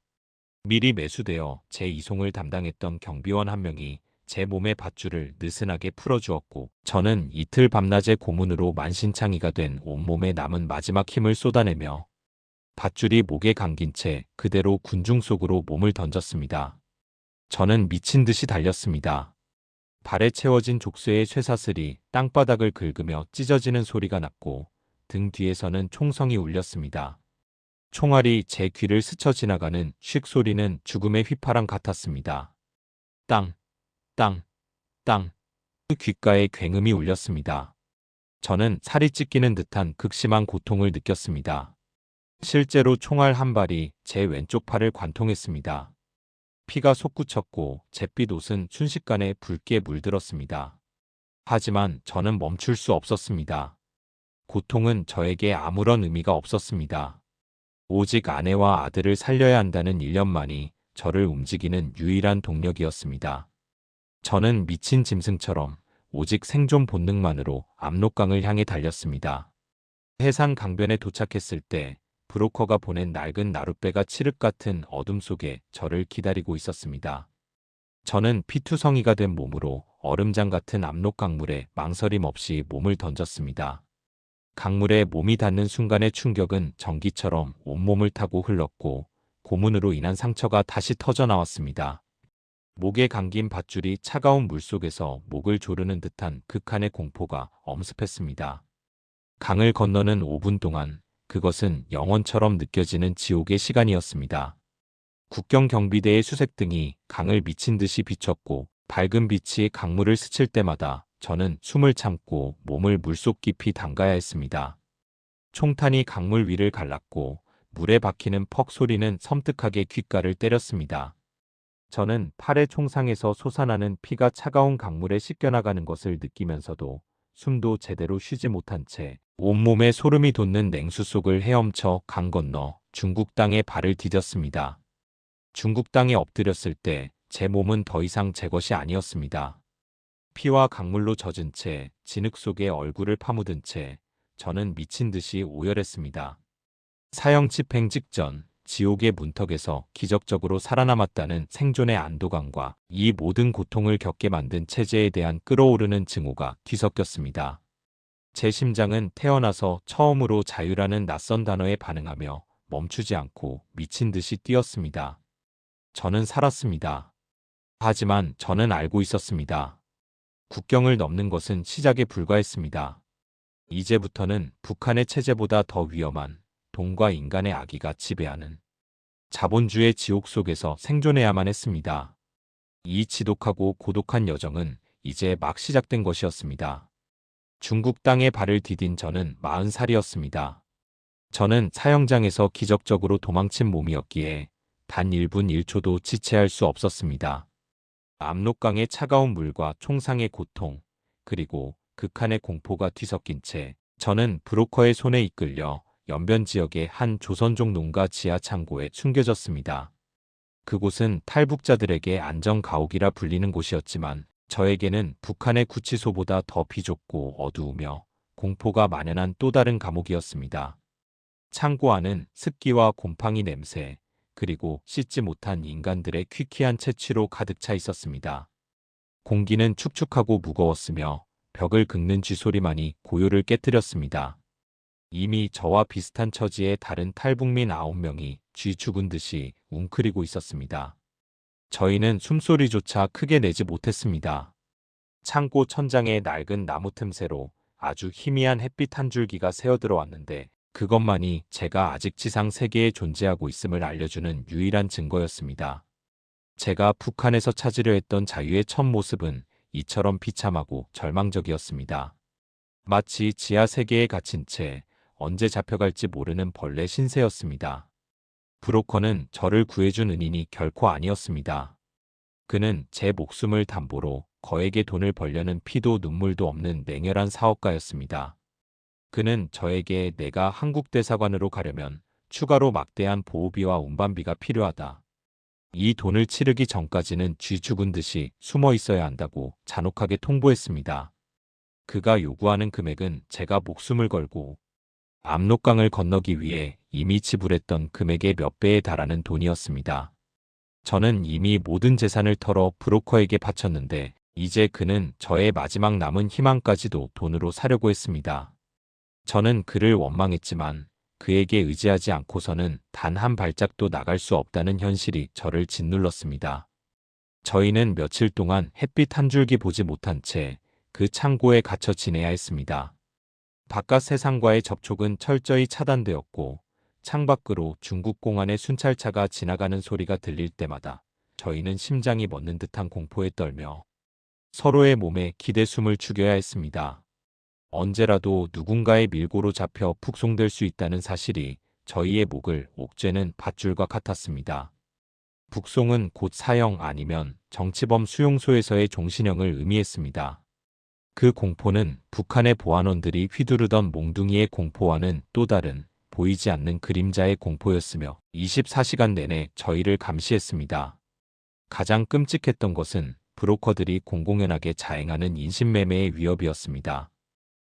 미리 매수되어 제 이송을 담당했던 경비원 한 명이 제 몸의 밧줄을 느슨하게 풀어주었고 저는 이틀 밤낮의 고문으로 만신창이가 된 온몸에 남은 마지막 힘을 쏟아내며 밧줄이 목에 감긴 채 그대로 군중 속으로 몸을 던졌습니다. 저는 미친 듯이 달렸습니다. 발에 채워진 족쇄의 쇠사슬이 땅바닥을 긁으며 찢어지는 소리가 났고 등 뒤에서는 총성이 울렸습니다. 총알이 제 귀를 스쳐 지나가는 쉭 소리는 죽음의 휘파람 같았습니다. 땅, 땅, 땅. 귓가에 굉음이 울렸습니다. 저는 살이 찢기는 듯한 극심한 고통을 느꼈습니다. 실제로 총알 한 발이 제 왼쪽 팔을 관통했습니다. 피가 솟구쳤고 잿빛 옷은 순식간에 붉게 물들었습니다. 하지만 저는 멈출 수 없었습니다. 고통은 저에게 아무런 의미가 없었습니다. 오직 아내와 아들을 살려야 한다는 일념만이 저를 움직이는 유일한 동력이었습니다. 저는 미친 짐승처럼 오직 생존 본능만으로 압록강을 향해 달렸습니다. 해상 강변에 도착했을 때 브로커가 보낸 낡은 나룻배가 칠흑 같은 어둠 속에 저를 기다리고 있었습니다. 저는 피투성이가 된 몸으로 얼음장 같은 압록강물에 망설임 없이 몸을 던졌습니다. 강물에 몸이 닿는 순간의 충격은 전기처럼 온몸을 타고 흘렀고 고문으로 인한 상처가 다시 터져 나왔습니다. 목에 감긴 밧줄이 차가운 물속에서 목을 조르는 듯한 극한의 공포가 엄습했습니다. 강을 건너는 5분 동안 그것은 영원처럼 느껴지는 지옥의 시간이었습니다. 국경 경비대의 수색등이 강을 미친 듯이 비췄고 밝은 빛이 강물을 스칠 때마다 저는 숨을 참고 몸을 물속 깊이 담가야 했습니다. 총탄이 강물 위를 갈랐고 물에 박히는 퍽 소리는 섬뜩하게 귓가를 때렸습니다. 저는 팔의 총상에서 솟아나는 피가 차가운 강물에 씻겨나가는 것을 느끼면서도 숨도 제대로 쉬지 못한 채 온몸에 소름이 돋는 냉수 속을 헤엄쳐 강 건너 중국 땅에 발을 디뎠습니다. 중국 땅에 엎드렸을 때 제 몸은 더 이상 제 것이 아니었습니다. 피와 강물로 젖은 채 진흙 속에 얼굴을 파묻은 채 저는 미친 듯이 오열했습니다. 사형 집행 직전 지옥의 문턱에서 기적적으로 살아남았다는 생존의 안도감과 이 모든 고통을 겪게 만든 체제에 대한 끓어오르는 증오가 뒤섞였습니다. 제 심장은 태어나서 처음으로 자유라는 낯선 단어에 반응하며 멈추지 않고 미친 듯이 뛰었습니다. 저는 살았습니다. 하지만 저는 알고 있었습니다. 국경을 넘는 것은 시작에 불과했습니다. 이제부터는 북한의 체제보다 더 위험한 돈과 인간의 악의가 지배하는 자본주의 지옥 속에서 생존해야만 했습니다. 이 지독하고 고독한 여정은 이제 막 시작된 것이었습니다. 중국 땅에 발을 디딘 저는 40살이었습니다. 저는 사형장에서 기적적으로 도망친 몸이었기에 단 1분 1초도 지체할 수 없었습니다. 압록강의 차가운 물과 총상의 고통, 그리고 극한의 공포가 뒤섞인 채 저는 브로커의 손에 이끌려 연변 지역의 한 조선족 농가 지하 창고에 숨겨졌습니다. 그곳은 탈북자들에게 안전가옥이라 불리는 곳이었지만 저에게는 북한의 구치소보다 더 비좁고 어두우며 공포가 만연한 또 다른 감옥이었습니다. 창고 안은 습기와 곰팡이 냄새, 그리고 씻지 못한 인간들의 퀴퀴한 채취로 가득 차 있었습니다. 공기는 축축하고 무거웠으며 벽을 긁는 쥐소리만이 고요를 깨뜨렸습니다. 이미 저와 비슷한 처지의 다른 탈북민 9명이 쥐 죽은 듯이 웅크리고 있었습니다. 저희는 숨소리조차 크게 내지 못했습니다. 창고 천장의 낡은 나무 틈새로 아주 희미한 햇빛 한 줄기가 새어들어왔는데 그것만이 제가 아직 지상 세계에 존재하고 있음을 알려주는 유일한 증거였습니다. 제가 북한에서 찾으려 했던 자유의 첫 모습은 이처럼 비참하고 절망적이었습니다. 마치 지하 세계에 갇힌 채 언제 잡혀갈지 모르는 벌레 신세였습니다. 브로커는 저를 구해준 은인이 결코 아니었습니다. 그는 제 목숨을 담보로 거액의 돈을 벌려는 피도 눈물도 없는 냉혈한 사업가였습니다. 그는 저에게 내가 한국 대사관으로 가려면 추가로 막대한 보호비와 운반비가 필요하다. 이 돈을 치르기 전까지는 쥐 죽은 듯이 숨어 있어야 한다고 잔혹하게 통보했습니다. 그가 요구하는 금액은 제가 목숨을 걸고 압록강을 건너기 위해 이미 지불했던 금액의 몇 배에 달하는 돈이었습니다. 저는 이미 모든 재산을 털어 브로커에게 바쳤는데 이제 그는 저의 마지막 남은 희망까지도 돈으로 사려고 했습니다. 저는 그를 원망했지만 그에게 의지하지 않고서는 단 한 발짝도 나갈 수 없다는 현실이 저를 짓눌렀습니다. 저희는 며칠 동안 햇빛 한 줄기 보지 못한 채 그 창고에 갇혀 지내야 했습니다. 바깥 세상과의 접촉은 철저히 차단되었고 창밖으로 중국 공안의 순찰차가 지나가는 소리가 들릴 때마다 저희는 심장이 멎는 듯한 공포에 떨며 서로의 몸에 기대 숨을 죽여야 했습니다. 언제라도 누군가의 밀고로 잡혀 북송될 수 있다는 사실이 저희의 목을 옥죄는 밧줄과 같았습니다. 북송은 곧 사형 아니면 정치범 수용소에서의 종신형을 의미했습니다. 그 공포는 북한의 보안원들이 휘두르던 몽둥이의 공포와는 또 다른 보이지 않는 그림자의 공포였으며 24시간 내내 저희를 감시했습니다. 가장 끔찍했던 것은 브로커들이 공공연하게 자행하는 인신매매의 위협이었습니다.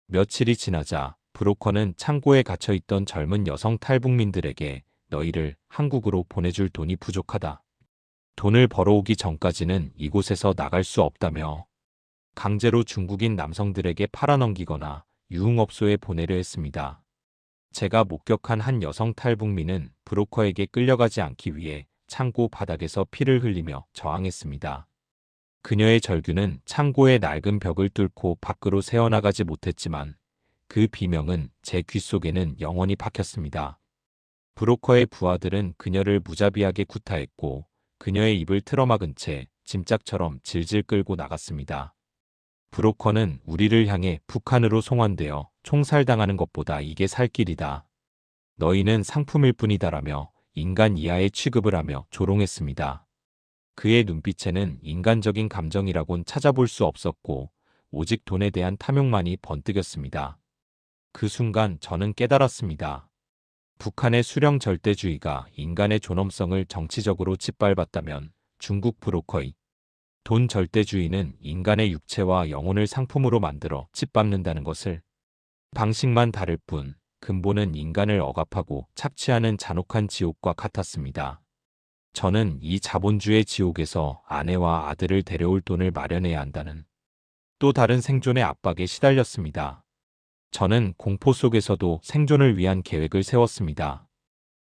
며칠이 지나자 브로커는 창고에 갇혀있던 젊은 여성 탈북민들에게 너희를 한국으로 보내줄 돈이 부족하다. 돈을 벌어오기 전까지는 이곳에서 나갈 수 없다며 강제로 중국인 남성들에게 팔아넘기거나 유흥업소에 보내려 했습니다. 제가 목격한 한 여성 탈북민은 브로커에게 끌려가지 않기 위해 창고 바닥에서 피를 흘리며 저항했습니다. 그녀의 절규는 창고의 낡은 벽을 뚫고 밖으로 새어나가지 못했지만 그 비명은 제 귓속에는 영원히 박혔습니다. 브로커의 부하들은 그녀를 무자비하게 구타했고 그녀의 입을 틀어막은 채 짐짝처럼 질질 끌고 나갔습니다. 브로커는 우리를 향해 북한으로 송환되어 총살당하는 것보다 이게 살 길이다. 너희는 상품일 뿐이다라며 인간 이하의 취급을 하며 조롱했습니다. 그의 눈빛에는 인간적인 감정이라곤 찾아볼 수 없었고 오직 돈에 대한 탐욕만이 번뜩였습니다. 그 순간 저는 깨달았습니다. 북한의 수령 절대주의가 인간의 존엄성을 정치적으로 짓밟았다면 중국 브로커의 돈 절대주의는 인간의 육체와 영혼을 상품으로 만들어 짓밟는다는 것을 방식만 다를 뿐 근본은 인간을 억압하고 착취하는 잔혹한 지옥과 같았습니다. 저는 이 자본주의 지옥에서 아내와 아들을 데려올 돈을 마련해야 한다는 또 다른 생존의 압박에 시달렸습니다. 저는 공포 속에서도 생존을 위한 계획을 세웠습니다.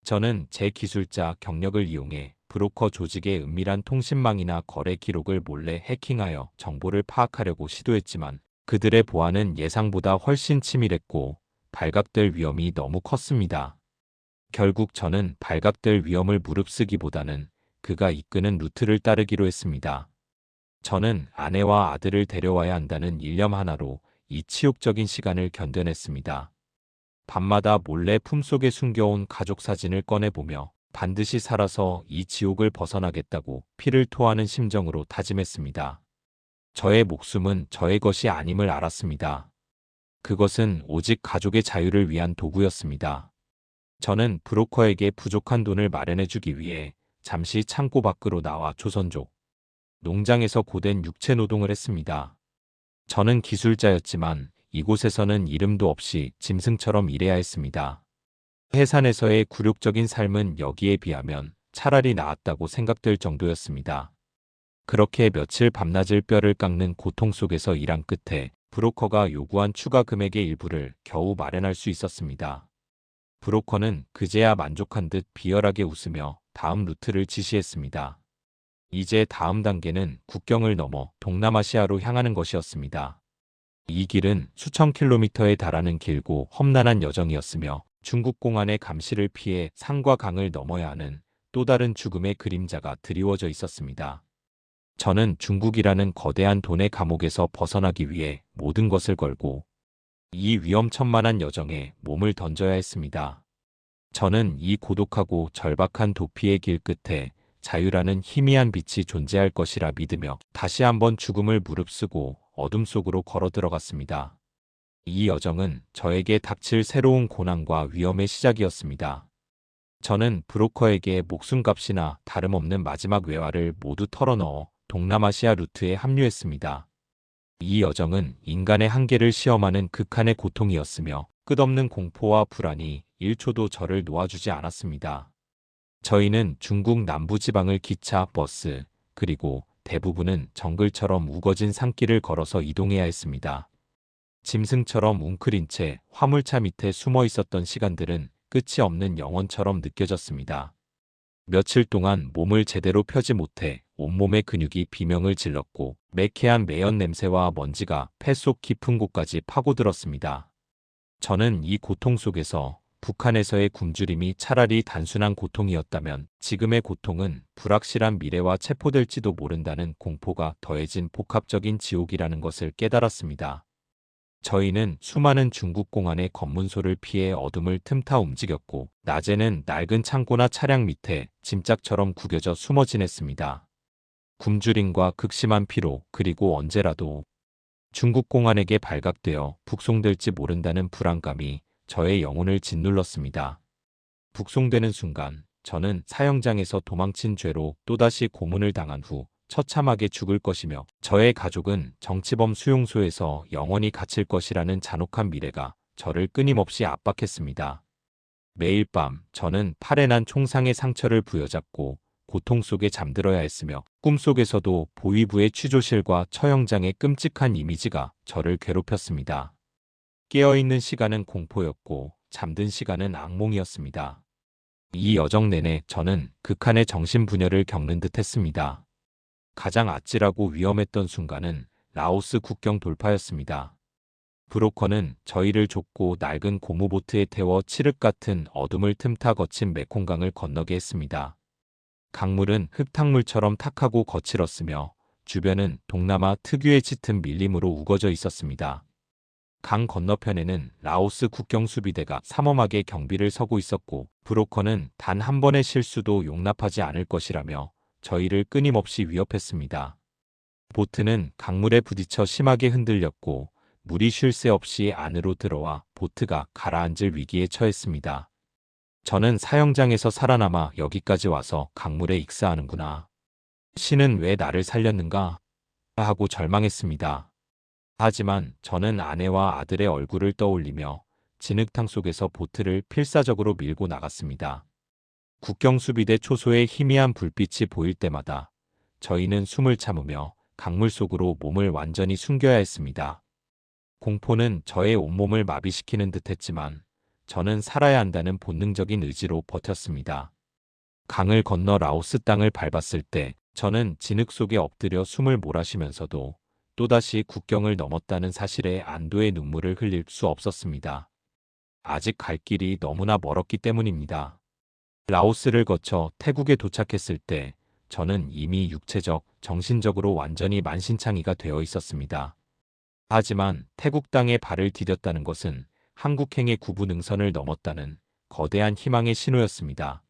저는 제 기술자 경력을 이용해 브로커 조직의 은밀한 통신망이나 거래 기록을 몰래 해킹하여 정보를 파악하려고 시도했지만 그들의 보안은 예상보다 훨씬 치밀했고 발각될 위험이 너무 컸습니다. 결국 저는 발각될 위험을 무릅쓰기보다는 그가 이끄는 루트를 따르기로 했습니다. 저는 아내와 아들을 데려와야 한다는 일념 하나로 이 치욕적인 시간을 견뎌냈습니다. 밤마다 몰래 품속에 숨겨온 가족 사진을 꺼내보며 반드시 살아서 이 지옥을 벗어나겠다고 피를 토하는 심정으로 다짐했습니다. 저의 목숨은 저의 것이 아님을 알았습니다. 그것은 오직 가족의 자유를 위한 도구였습니다. 저는 브로커에게 부족한 돈을 마련해주기 위해 잠시 창고 밖으로 나와 조선족 농장에서 고된 육체 노동을 했습니다. 저는 기술자였지만 이곳에서는 이름도 없이 짐승처럼 일해야 했습니다. 해산에서의 굴욕적인 삶은 여기에 비하면 차라리 나았다고 생각될 정도였습니다. 그렇게 며칠 밤낮을 뼈를 깎는 고통 속에서 일한 끝에 브로커가 요구한 추가 금액의 일부를 겨우 마련할 수 있었습니다. 브로커는 그제야 만족한 듯 비열하게 웃으며 다음 루트를 지시했습니다. 이제 다음 단계는 국경을 넘어 동남아시아로 향하는 것이었습니다. 이 길은 수천 킬로미터에 달하는 길고 험난한 여정이었으며 중국 공안의 감시를 피해 산과 강을 넘어야 하는 또 다른 죽음의 그림자가 드리워져 있었습니다. 저는 중국이라는 거대한 돈의 감옥에서 벗어나기 위해 모든 것을 걸고 이 위험천만한 여정에 몸을 던져야 했습니다. 저는 이 고독하고 절박한 도피의 길 끝에 자유라는 희미한 빛이 존재할 것이라 믿으며 다시 한번 죽음을 무릅쓰고 어둠 속으로 걸어 들어갔습니다. 이 여정은 저에게 닥칠 새로운 고난과 위험의 시작이었습니다. 저는 브로커에게 목숨값이나 다름없는 마지막 외화를 모두 털어넣어 동남아시아 루트에 합류했습니다. 이 여정은 인간의 한계를 시험하는 극한의 고통이었으며 끝없는 공포와 불안이 1초도 저를 놓아주지 않았습니다. 저희는 중국 남부지방을 기차, 버스, 그리고 대부분은 정글처럼 우거진 산길을 걸어서 이동해야 했습니다. 짐승처럼 웅크린 채 화물차 밑에 숨어 있었던 시간들은 끝이 없는 영원처럼 느껴졌습니다. 며칠 동안 몸을 제대로 펴지 못해 온몸의 근육이 비명을 질렀고 매캐한 매연 냄새와 먼지가 폐 속 깊은 곳까지 파고들었습니다. 저는 이 고통 속에서 북한에서의 굶주림이 차라리 단순한 고통이었다면 지금의 고통은 불확실한 미래와 체포될지도 모른다는 공포가 더해진 복합적인 지옥이라는 것을 깨달았습니다. 저희는 수많은 중국 공안의 검문소를 피해 어둠을 틈타 움직였고 낮에는 낡은 창고나 차량 밑에 짐짝처럼 구겨져 숨어 지냈습니다. 굶주림과 극심한 피로 그리고 언제라도 중국 공안에게 발각되어 북송될지 모른다는 불안감이 저의 영혼을 짓눌렀습니다. 북송되는 순간 저는 사형장에서 도망친 죄로 또다시 고문을 당한 후 처참하게 죽을 것이며 저의 가족은 정치범 수용소에서 영원히 갇힐 것이라는 잔혹한 미래가 저를 끊임없이 압박했습니다. 매일 밤 저는 팔에 난 총상의 상처를 부여잡고 고통 속에 잠들어야 했으며 꿈속에서도 보위부의 취조실과 처형장의 끔찍한 이미지가 저를 괴롭혔습니다. 깨어있는 시간은 공포였고 잠든 시간은 악몽이었습니다. 이 여정 내내 저는 극한의 정신분열을 겪는 듯 했습니다. 가장 아찔하고 위험했던 순간은 라오스 국경 돌파였습니다. 브로커는 저희를 좁고 낡은 고무보트에 태워 칠흑 같은 어둠을 틈타 거친 메콩강을 건너게 했습니다. 강물은 흙탕물처럼 탁하고 거칠었으며 주변은 동남아 특유의 짙은 밀림으로 우거져 있었습니다. 강 건너편에는 라오스 국경수비대가 삼엄하게 경비를 서고 있었고 브로커는 단 한 번의 실수도 용납하지 않을 것이라며 저희를 끊임없이 위협했습니다. 보트는 강물에 부딪혀 심하게 흔들렸고 물이 쉴 새 없이 안으로 들어와 보트가 가라앉을 위기에 처했습니다. 저는 사형장에서 살아남아 여기까지 와서 강물에 익사하는구나. 신은 왜 나를 살렸는가? 하고 절망했습니다. 하지만 저는 아내와 아들의 얼굴을 떠올리며 진흙탕 속에서 보트를 필사적으로 밀고 나갔습니다. 국경수비대 초소의 희미한 불빛이 보일 때마다 저희는 숨을 참으며 강물 속으로 몸을 완전히 숨겨야 했습니다. 공포는 저의 온몸을 마비시키는 듯했지만 저는 살아야 한다는 본능적인 의지로 버텼습니다. 강을 건너 라오스 땅을 밟았을 때 저는 진흙 속에 엎드려 숨을 몰아쉬면서도 또다시 국경을 넘었다는 사실에 안도의 눈물을 흘릴 수 없었습니다. 아직 갈 길이 너무나 멀었기 때문입니다. 라오스를 거쳐 태국에 도착했을 때 저는 이미 육체적, 정신적으로 완전히 만신창이가 되어 있었습니다. 하지만 태국 땅에 발을 디뎠다는 것은 한국행의 구부능선을 넘었다는 거대한 희망의 신호였습니다.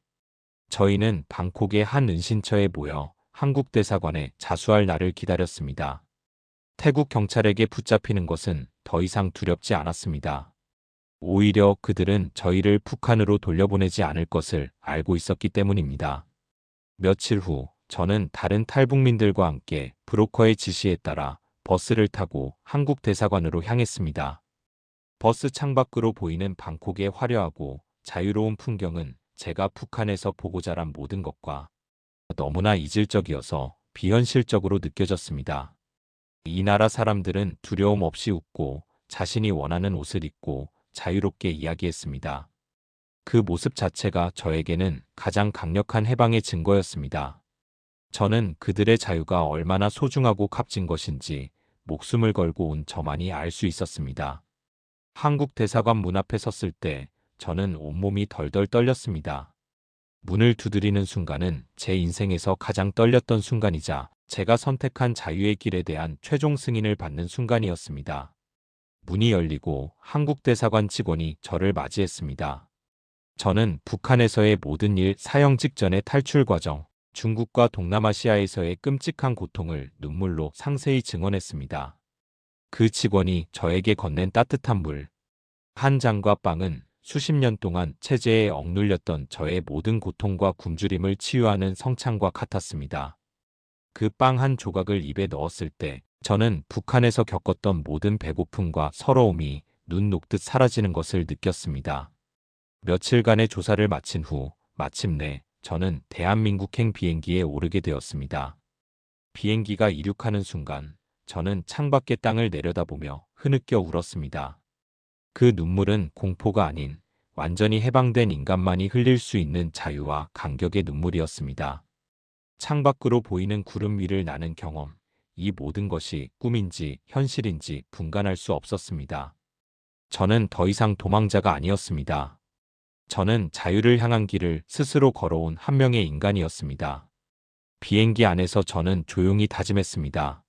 저희는 방콕의 한 은신처에 모여 한국 대사관에 자수할 날을 기다렸습니다. 태국 경찰에게 붙잡히는 것은 더 이상 두렵지 않았습니다. 오히려 그들은 저희를 북한으로 돌려보내지 않을 것을 알고 있었기 때문입니다. 며칠 후 저는 다른 탈북민들과 함께 브로커의 지시에 따라 버스를 타고 한국 대사관으로 향했습니다. 버스 창밖으로 보이는 방콕의 화려하고 자유로운 풍경은 제가 북한에서 보고 자란 모든 것과 너무나 이질적이어서 비현실적으로 느껴졌습니다. 이 나라 사람들은 두려움 없이 웃고 자신이 원하는 옷을 입고 자유롭게 이야기했습니다. 그 모습 자체가 저에게는 가장 강력한 해방의 증거였습니다. 저는 그들의 자유가 얼마나 소중하고 값진 것인지 목숨을 걸고 온 저만이 알 수 있었습니다. 한국 대사관 문 앞에 섰을 때 저는 온몸이 덜덜 떨렸습니다. 문을 두드리는 순간은 제 인생에서 가장 떨렸던 순간이자 제가 선택한 자유의 길에 대한 최종 승인을 받는 순간이었습니다. 문이 열리고 한국 대사관 직원이 저를 맞이했습니다. 저는 북한에서의 모든 일 사형 직전의 탈출 과정, 중국과 동남아시아에서의 끔찍한 고통을 눈물로 상세히 증언했습니다. 그 직원이 저에게 건넨 따뜻한 물 한 잔과 빵은 수십 년 동안 체제에 억눌렸던 저의 모든 고통과 굶주림을 치유하는 성찬과 같았습니다. 그 빵 한 조각을 입에 넣었을 때 저는 북한에서 겪었던 모든 배고픔과 서러움이 눈 녹듯 사라지는 것을 느꼈습니다. 며칠간의 조사를 마친 후 마침내 저는 대한민국행 비행기에 오르게 되었습니다. 비행기가 이륙하는 순간 저는 창밖의 땅을 내려다보며 흐느껴 울었습니다. 그 눈물은 공포가 아닌 완전히 해방된 인간만이 흘릴 수 있는 자유와 감격의 눈물이었습니다. 창밖으로 보이는 구름 위를 나는 경험, 이 모든 것이 꿈인지 현실인지 분간할 수 없었습니다. 저는 더 이상 도망자가 아니었습니다. 저는 자유를 향한 길을 스스로 걸어온 한 명의 인간이었습니다. 비행기 안에서 저는 조용히 다짐했습니다.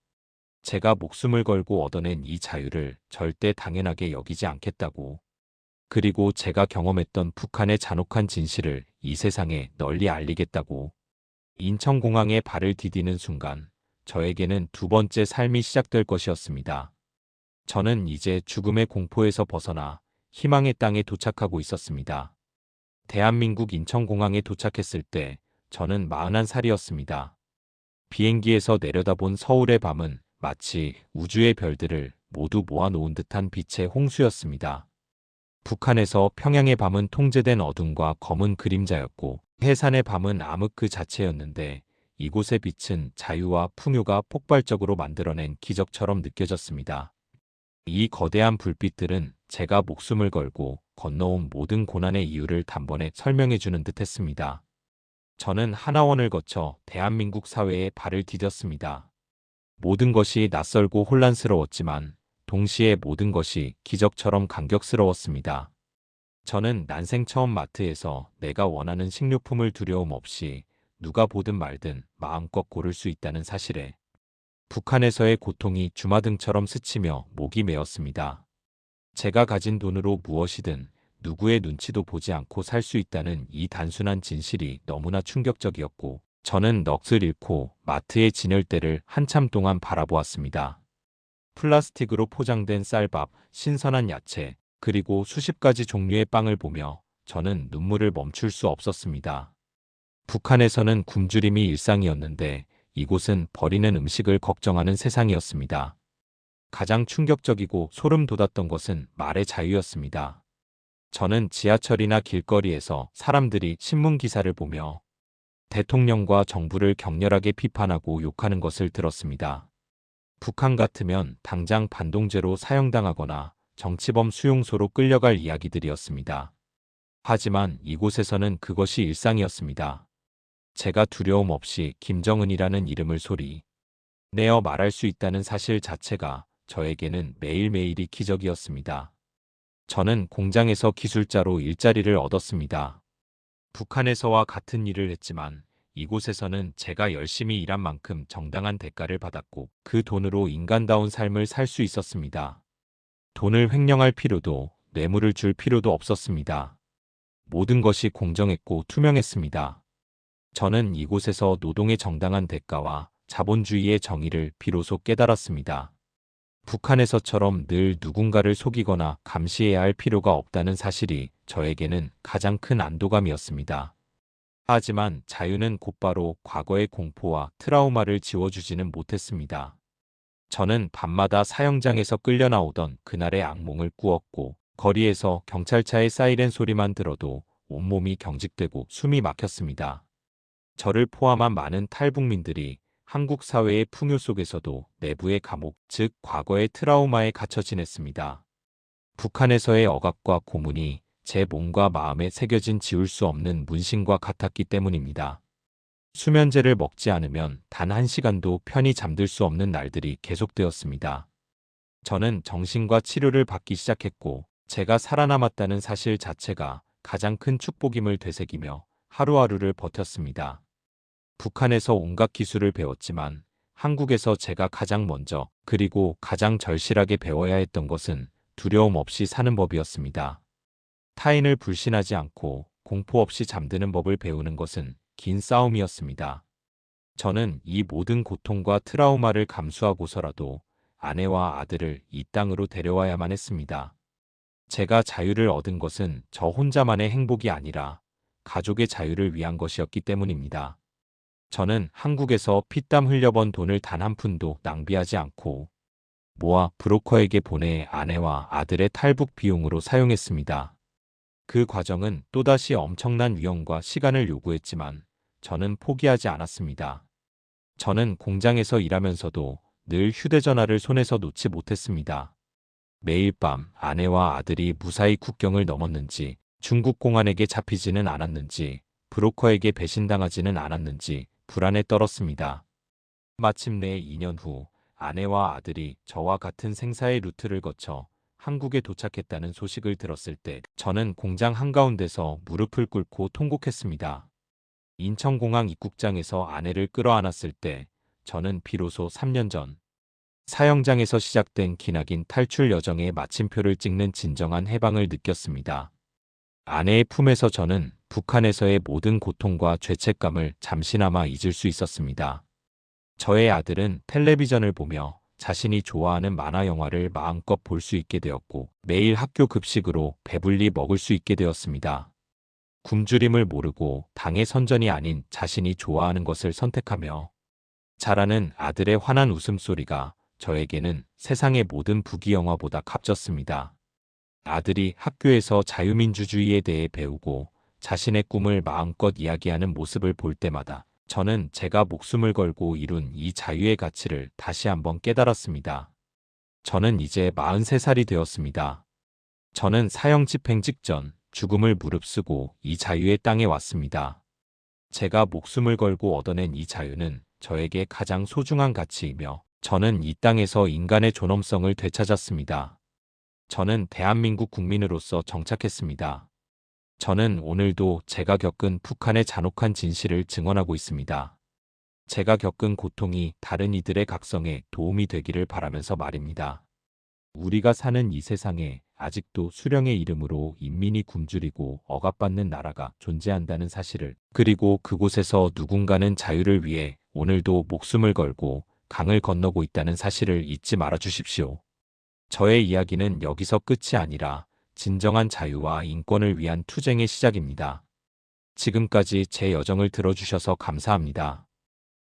제가 목숨을 걸고 얻어낸 이 자유를 절대 당연하게 여기지 않겠다고. 그리고 제가 경험했던 북한의 잔혹한 진실을 이 세상에 널리 알리겠다고. 인천공항에 발을 디디는 순간 저에게는 두 번째 삶이 시작될 것이었습니다. 저는 이제 죽음의 공포에서 벗어나 희망의 땅에 도착하고 있었습니다. 대한민국 인천공항에 도착했을 때 저는 41살이었습니다. 비행기에서 내려다본 서울의 밤은 마치 우주의 별들을 모두 모아놓은 듯한 빛의 홍수였습니다. 북한에서 평양의 밤은 통제된 어둠과 검은 그림자였고 해산의 밤은 암흑 그 자체였는데 이곳의 빛은 자유와 풍요가 폭발적으로 만들어낸 기적처럼 느껴졌습니다. 이 거대한 불빛들은 제가 목숨을 걸고 건너온 모든 고난의 이유를 단번에 설명해주는 듯했습니다. 저는 하나원을 거쳐 대한민국 사회에 발을 디뎠습니다. 모든 것이 낯설고 혼란스러웠지만 동시에 모든 것이 기적처럼 감격스러웠습니다. 저는 난생 처음 마트에서 내가 원하는 식료품을 두려움 없이 누가 보든 말든 마음껏 고를 수 있다는 사실에 북한에서의 고통이 주마등처럼 스치며 목이 메었습니다. 제가 가진 돈으로 무엇이든 누구의 눈치도 보지 않고 살 수 있다는 이 단순한 진실이 너무나 충격적이었고 저는 넋을 잃고 마트의 진열대를 한참 동안 바라보았습니다. 플라스틱으로 포장된 쌀밥, 신선한 야채, 그리고 수십 가지 종류의 빵을 보며 저는 눈물을 멈출 수 없었습니다. 북한에서는 굶주림이 일상이었는데 이곳은 버리는 음식을 걱정하는 세상이었습니다. 가장 충격적이고 소름 돋았던 것은 말의 자유였습니다. 저는 지하철이나 길거리에서 사람들이 신문 기사를 보며 대통령과 정부를 격렬하게 비판하고 욕하는 것을 들었습니다. 북한 같으면 당장 반동죄로 사형당하거나 정치범 수용소로 끌려갈 이야기들이었습니다. 하지만 이곳에서는 그것이 일상이었습니다. 제가 두려움 없이 김정은이라는 이름을 소리 내어 말할 수 있다는 사실 자체가 저에게는 매일매일이 기적이었습니다. 저는 공장에서 기술자로 일자리를 얻었습니다. 북한에서와 같은 일을 했지만 이곳에서는 제가 열심히 일한 만큼 정당한 대가를 받았고 그 돈으로 인간다운 삶을 살 수 있었습니다. 돈을 횡령할 필요도 뇌물을 줄 필요도 없었습니다. 모든 것이 공정했고 투명했습니다. 저는 이곳에서 노동의 정당한 대가와 자본주의의 정의를 비로소 깨달았습니다. 북한에서처럼 늘 누군가를 속이거나 감시해야 할 필요가 없다는 사실이 저에게는 가장 큰 안도감이었습니다. 하지만 자유는 곧바로 과거의 공포와 트라우마를 지워주지는 못했습니다. 저는 밤마다 사형장에서 끌려 나오던 그날의 악몽을 꾸었고 거리에서 경찰차의 사이렌 소리만 들어도 온몸이 경직되고 숨이 막혔습니다. 저를 포함한 많은 탈북민들이 한국 사회의 풍요 속에서도 내부의 감옥, 즉 과거의 트라우마에 갇혀 지냈습니다. 북한에서의 억압과 고문이 제 몸과 마음에 새겨진 지울 수 없는 문신과 같았기 때문입니다. 수면제를 먹지 않으면 단 1시간도 편히 잠들 수 없는 날들이 계속되었습니다. 저는 정신과 치료를 받기 시작했고 제가 살아남았다는 사실 자체가 가장 큰 축복임을 되새기며 하루하루를 버텼습니다. 북한에서 온갖 기술을 배웠지만 한국에서 제가 가장 먼저 그리고 가장 절실하게 배워야 했던 것은 두려움 없이 사는 법이었습니다. 타인을 불신하지 않고 공포 없이 잠드는 법을 배우는 것은 긴 싸움이었습니다. 저는 이 모든 고통과 트라우마를 감수하고서라도 아내와 아들을 이 땅으로 데려와야만 했습니다. 제가 자유를 얻은 것은 저 혼자만의 행복이 아니라 가족의 자유를 위한 것이었기 때문입니다. 저는 한국에서 피땀 흘려번 돈을 단 한 푼도 낭비하지 않고 모아 브로커에게 보내 아내와 아들의 탈북 비용으로 사용했습니다. 그 과정은 또다시 엄청난 위험과 시간을 요구했지만 저는 포기하지 않았습니다. 저는 공장에서 일하면서도 늘 휴대전화를 손에서 놓지 못했습니다. 매일 밤 아내와 아들이 무사히 국경을 넘었는지, 중국 공안에게 잡히지는 않았는지, 브로커에게 배신당하지는 않았는지 불안에 떨었습니다. 마침내 2년 후 아내와 아들이 저와 같은 생사의 루트를 거쳐 한국에 도착했다는 소식을 들었을 때 저는 공장 한가운데서 무릎을 꿇고 통곡했습니다. 인천공항 입국장에서 아내를 끌어안았을 때 저는 비로소 3년 전 사형장에서 시작된 기나긴 탈출 여정의 마침표를 찍는 진정한 해방을 느꼈습니다. 아내의 품에서 저는 북한에서의 모든 고통과 죄책감을 잠시나마 잊을 수 있었습니다. 저의 아들은 텔레비전을 보며 자신이 좋아하는 만화 영화를 마음껏 볼 수 있게 되었고 매일 학교 급식으로 배불리 먹을 수 있게 되었습니다. 굶주림을 모르고 당의 선전이 아닌 자신이 좋아하는 것을 선택하며 자라는 아들의 환한 웃음소리가 저에게는 세상의 모든 부귀영화보다 값졌습니다. 아들이 학교에서 자유민주주의에 대해 배우고 자신의 꿈을 마음껏 이야기하는 모습을 볼 때마다 저는 제가 목숨을 걸고 이룬 이 자유의 가치를 다시 한번 깨달았습니다. 저는 이제 43살이 되었습니다. 저는 사형 집행 직전 죽음을 무릅쓰고 이 자유의 땅에 왔습니다. 제가 목숨을 걸고 얻어낸 이 자유는 저에게 가장 소중한 가치이며 저는 이 땅에서 인간의 존엄성을 되찾았습니다. 저는 대한민국 국민으로서 정착했습니다. 저는 오늘도 제가 겪은 북한의 잔혹한 진실을 증언하고 있습니다. 제가 겪은 고통이 다른 이들의 각성에 도움이 되기를 바라면서 말입니다. 우리가 사는 이 세상에 아직도 수령의 이름으로 인민이 굶주리고 억압받는 나라가 존재한다는 사실을, 그리고 그곳에서 누군가는 자유를 위해 오늘도 목숨을 걸고 강을 건너고 있다는 사실을 잊지 말아 주십시오. 저의 이야기는 여기서 끝이 아니라 진정한 자유와 인권을 위한 투쟁의 시작입니다. 지금까지 제 여정을 들어주셔서 감사합니다.